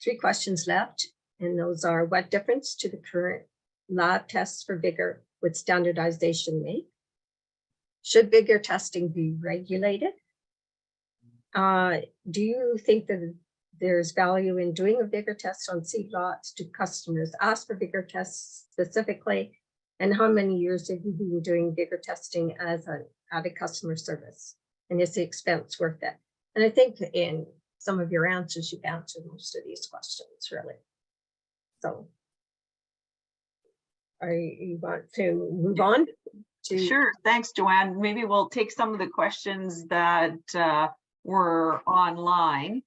3 questions left. And those are, what difference to the current lab tests for Vigour would standardization make? Should Vigour testing be regulated? Do you think that there's value in doing a Vigour test on seed lots? Do customers ask for Vigour tests specifically? And how many years have you been doing Vigour testing as an added customer service? And is the expense worth it? And I think in some of your answers, you've answered most of these questions, really. So, you want to move on to? Sure, thanks, Joanne. Maybe we'll take some of the questions that were online.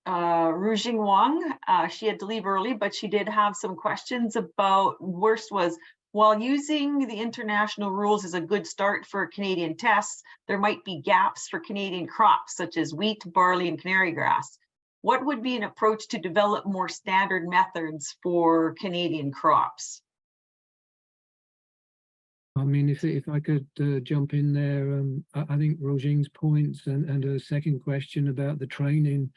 Rujing Wang, she had to leave early, but she did have some questions about, worst was, while using the international rules is a good start for Canadian tests, there might be gaps for Canadian crops such as wheat, barley, and canary grass. What would be an approach to develop more standard methods for Canadian crops? I mean, if I could jump in there, I think Rojing's points and a second question about the training,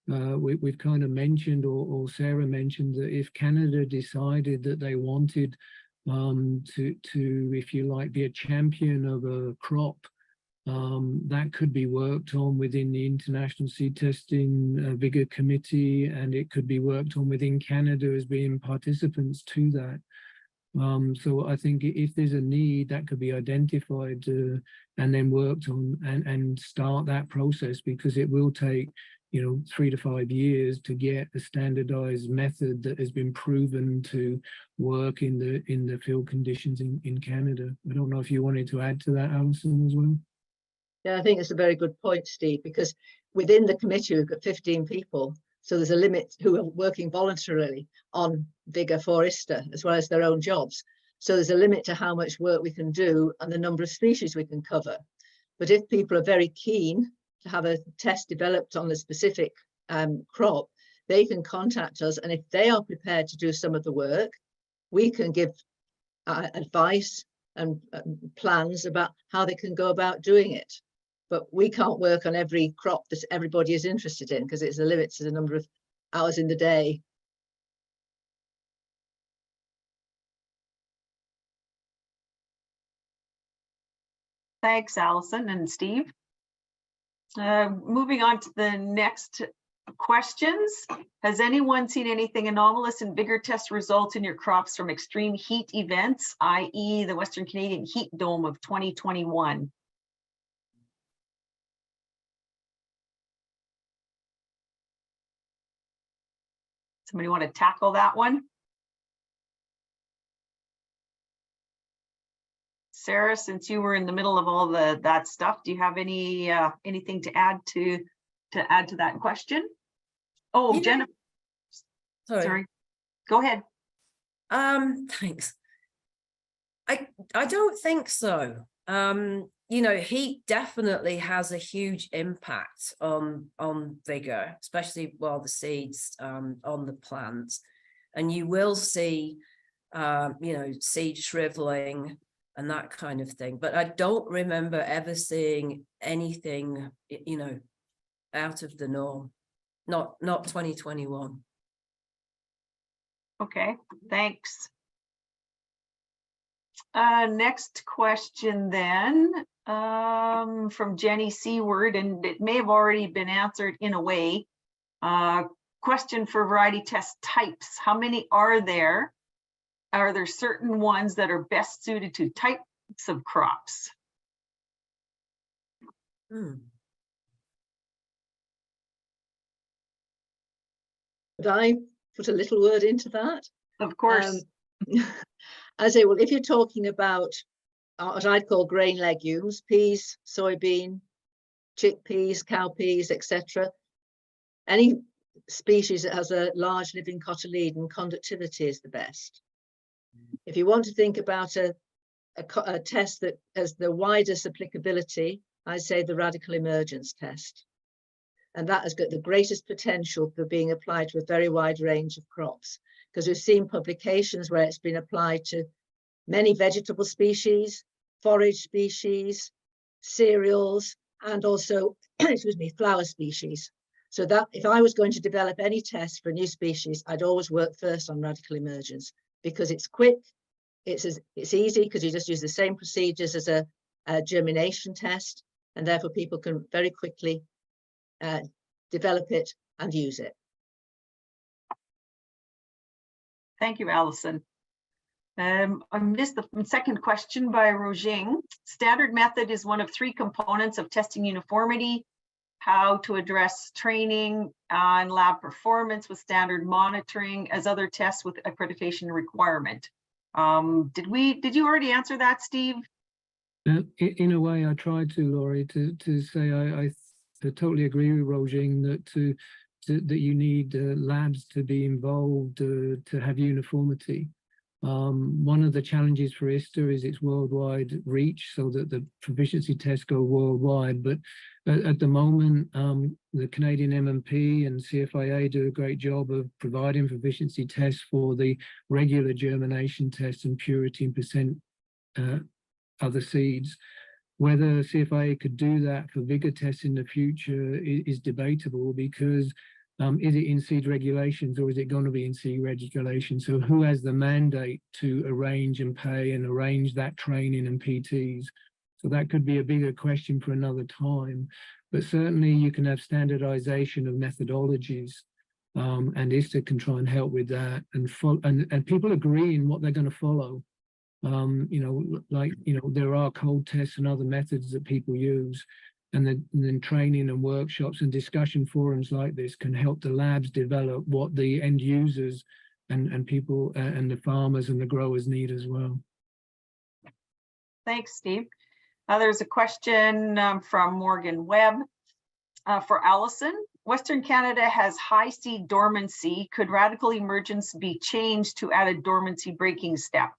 we've kind of mentioned, or Sarah mentioned, that if Canada decided that they wanted to, if you like, be a champion of a crop, that could be worked on within the International Seed Testing Vigour Committee, and it could be worked on within Canada as being participants to that. So I think if there's a need, that could be identified and then worked on and start that process, because it will take, 3 to 5 years to get a standardized method that has been proven to work in the field conditions in Canada. I don't know if you wanted to add to that, Alison, as well. Yeah, I think it's a very good point, Steve, because within the committee, we've got 15 people. So there's a limit who are working voluntarily on Vigour for ISTA, as well as their own jobs. So there's a limit to how much work we can do and the number of species we can cover. But if people are very keen to have a test developed on a specific crop, they can contact us. And if they are prepared to do some of the work, we can give advice and plans about how they can go about doing it. But we can't work on every crop that everybody is interested in, because it's a limit to the number of hours in the day. Thanks, Alison and Steve. Moving on to the next questions. Has anyone seen anything anomalous in Vigour test results in your crops from extreme heat events, i.e. the Western Canadian heat dome of 2021? Somebody want to tackle that one? Sarah, since you were in the middle of all that stuff, do you have any anything to add to that question? Oh, yeah. Jennifer. Sorry. Go ahead. Thanks. I don't think so. Heat definitely has a huge impact on Vigour, especially while the seeds on the plant, and you will see seed shriveling and that kind of thing. But I don't remember ever seeing anything out of the norm. Not 2021. Okay, thanks. Next question then, from Jenny Seward, and it may have already been answered in a way. Question for variety test types. How many are there? Are there certain ones that are best suited to types of crops? Could I put a little word into that? Of course. I say, well, if you're talking about what I'd call grain legumes, peas, soybean, chickpeas, cowpeas, etc., any species that has a large living cotyledon, conductivity is the best. If you want to think about a test that has the widest applicability, I say the radical emergence test. And that has got the greatest potential for being applied to a very wide range of crops, because we've seen publications where it's been applied to many vegetable species, forage species, cereals, and also, excuse me, flower species. So that if I was going to develop any test for a new species, I'd always work first on radical emergence, because it's quick, it's easy, because you just use the same procedures as a germination test, and therefore people can very quickly develop it and use it. Thank you, Alison. I missed the second question by Rojing. Standard method is one of 3 components of testing uniformity. How to address training on lab performance with standard monitoring as other tests with accreditation requirement. Did you already answer that, Steve? In a way, I tried to, Laurie, to say I totally agree with Rojing that you need labs to be involved to have uniformity. One of the challenges for ISTA is its worldwide reach, so that the proficiency tests go worldwide. But at the moment, the Canadian MMP and CFIA do a great job of providing proficiency tests for the regular germination tests and purity and percent other seeds. Whether CFIA could do that for Vigour tests in the future is debatable, because is it in seed regulations or is it going to be in seed regulations? So who has the mandate to arrange and pay and arrange that training and PTs? So that could be a bigger question for another time. But certainly you can have standardization of methodologies, and ISTA can try and help with that, and people agree in what they're going to follow. There are cold tests and other methods that people use, and then training and workshops and discussion forums like this can help the labs develop what the end users and people and the farmers and the growers need as well. Thanks, Steve. There's a question from Morgan Webb for Alison. Western Canada has high seed dormancy. Could radical emergence be changed to add a dormancy breaking step?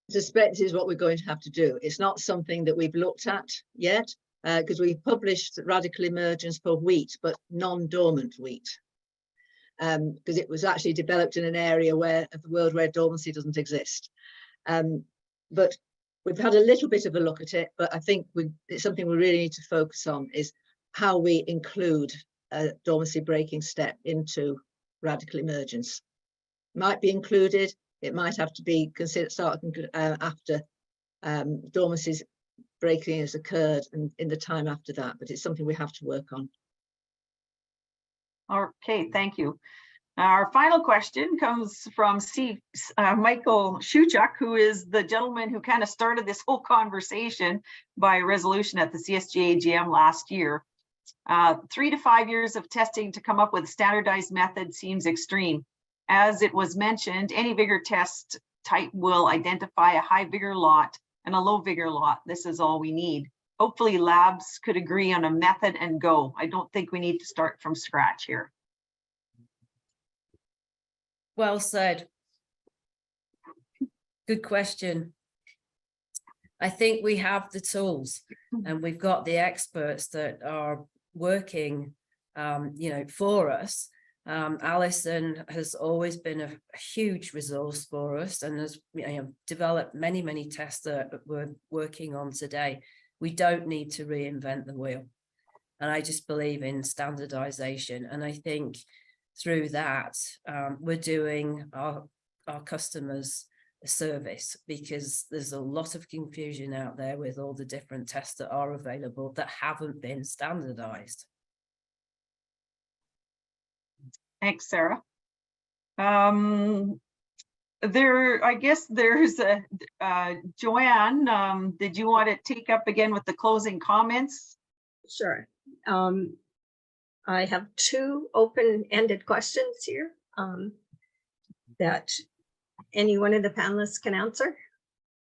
I suspect is what we're going to have to do. It's not something that we've looked at yet, because we've published radical emergence for wheat, but non-dormant wheat, because it was actually developed in an area of the world where dormancy doesn't exist. But we've had a little bit of a look at it, but I think it's something we really need to focus on, is how we include a dormancy breaking step into radical emergence. Might be included. It might have to be considered after dormancy's breaking has occurred and in the time after that, but it's something we have to work on. Okay, thank you. Our final question comes from Michael Shuchuk, who is the gentleman who kind of started this whole conversation by resolution at the CSG AGM last year. 3 to 5 years of testing to come up with a standardized method seems extreme. As it was mentioned, any Vigour test type will identify a high Vigour lot and a low Vigour lot. This is all we need. Hopefully labs could agree on a method and go. I don't think we need to start from scratch here. Well said. Good question. I think we have the tools and we've got the experts that are working, for us. Alison has always been a huge resource for us and has developed many tests that we're working on today. We don't need to reinvent the wheel. And I just believe in standardization. And I think through that, we're doing our customers a service, because there's a lot of confusion out there with all the different tests that are available that haven't been standardized. Thanks, Sarah. I guess there's a Joanne. Did you want to take up again with the closing comments? Sure. I have 2 open-ended questions here that any one of the panelists can answer,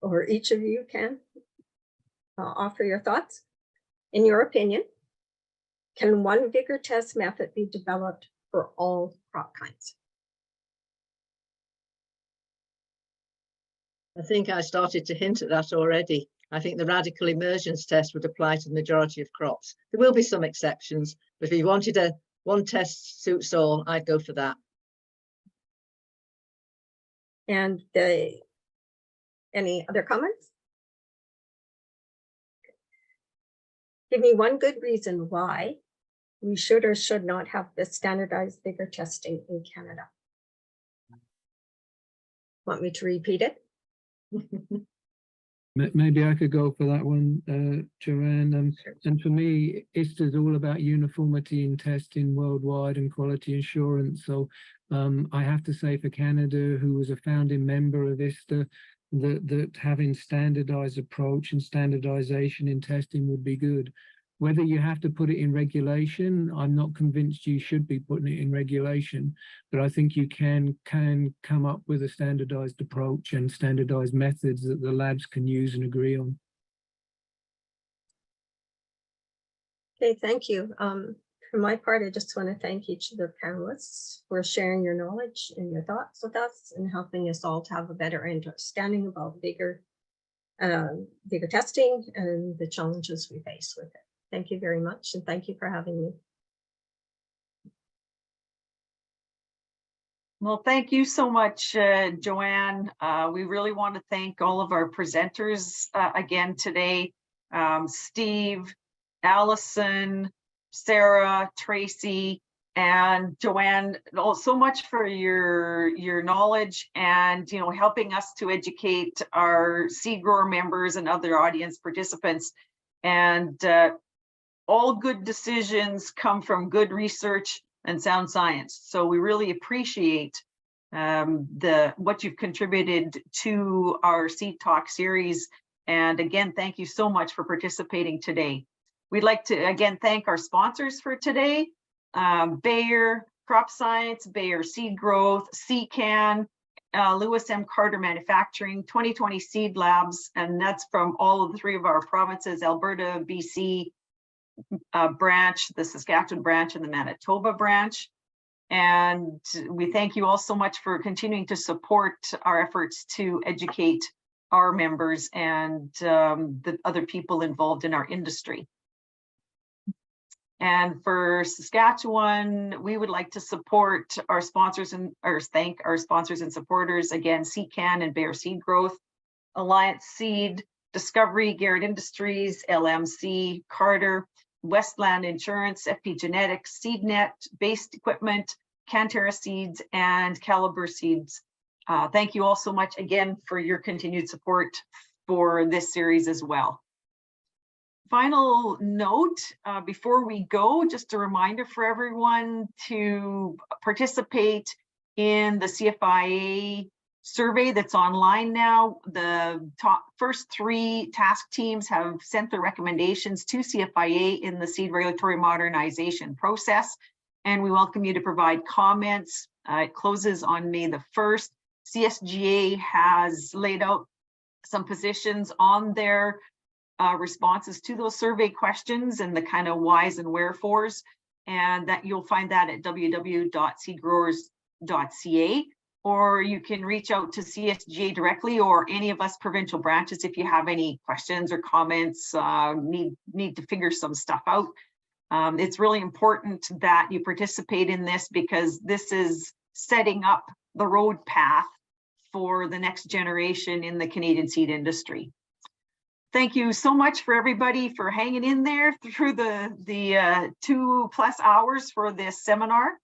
or each of you can offer your thoughts. In your opinion, Can one Vigour test method be developed for all crop kinds? I think I started to hint at that already. I think the radical emergence test would apply to the majority of crops. There will be some exceptions, but if you wanted one test suits all, I'd go for that. And any other comments? Give me one good reason why we should or should not have the standardized Vigour testing in Canada. Want me to repeat it? Maybe I could go for that one, Joanne. And for me, ISTA is all about uniformity in testing worldwide and quality assurance. So I have to say for Canada, who was a founding member of ISTA, that having standardized approach and standardization in testing would be good. Whether you have to put it in regulation, I'm not convinced you should be putting it in regulation, but I think you can come up with a standardized approach and standardized methods that the labs can use and agree on. Okay, thank you. For my part, I just want to thank each of the panelists for sharing your knowledge and your thoughts with us and helping us all to have a better understanding about Vigour testing and the challenges we face with it. Thank you very much, and thank you for having me. Well, thank you so much, Joanne. We really want to thank all of our presenters again today. Steve, Allison, Sarah, Tracy, and Joanne, so much for your knowledge and helping us to educate our seed grower members and other audience participants. And all good decisions come from good research and sound science. So we really appreciate what you've contributed to our SeedTalk series. And again, thank you so much for participating today. We'd like to again thank our sponsors for today, Bayer Crop Science, Bayer Seed Growth, CCAN, Lewis M. Carter Manufacturing, 2020 Seed Labs, and that's from all of the three of our provinces, Alberta, BC branch, the Saskatchewan branch, and the Manitoba branch. And we thank you all so much for continuing to support our efforts to educate our members and the other people involved in our industry. And for Saskatchewan, we would like to support our sponsors or thank our sponsors and supporters again, CCAN and Bayer Seed Growth, Alliance Seed, Discovery, Garrett Industries, LMC, Carter, Westland Insurance, FP Genetics, SeedNet, Based Equipment, Canterra Seeds, and Caliber Seeds. Thank you all so much again for your continued support for this series as well. Final note, before we go, just a reminder for everyone to participate in the CFIA survey that's online now. The first 3 task teams have sent their recommendations to CFIA in the seed regulatory modernization process, and we welcome you to provide comments. It closes on May the 1st. CSGA has laid out some positions on their responses to those survey questions and the kind of whys and wherefores, and that you'll find that at www.seedgrowers.ca, or you can reach out to CSGA directly or any of us provincial branches if you have any questions or comments, need to figure some stuff out. It's really important that you participate in this because this is setting up the road path for the next generation in the Canadian seed industry. Thank you so much for everybody for hanging in there through the 2+ hours for this seminar.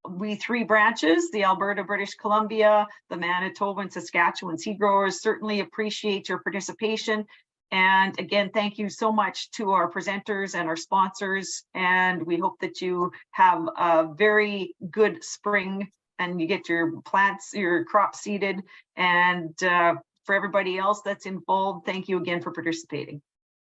We 3 branches, the Alberta, British Columbia, the Manitoba and Saskatchewan seed growers certainly appreciate your participation. And again, thank you so much to our presenters and our sponsors. And we hope that you have a very good spring and you get your plants, your crop seeded. And for everybody else that's involved, thank you again for participating.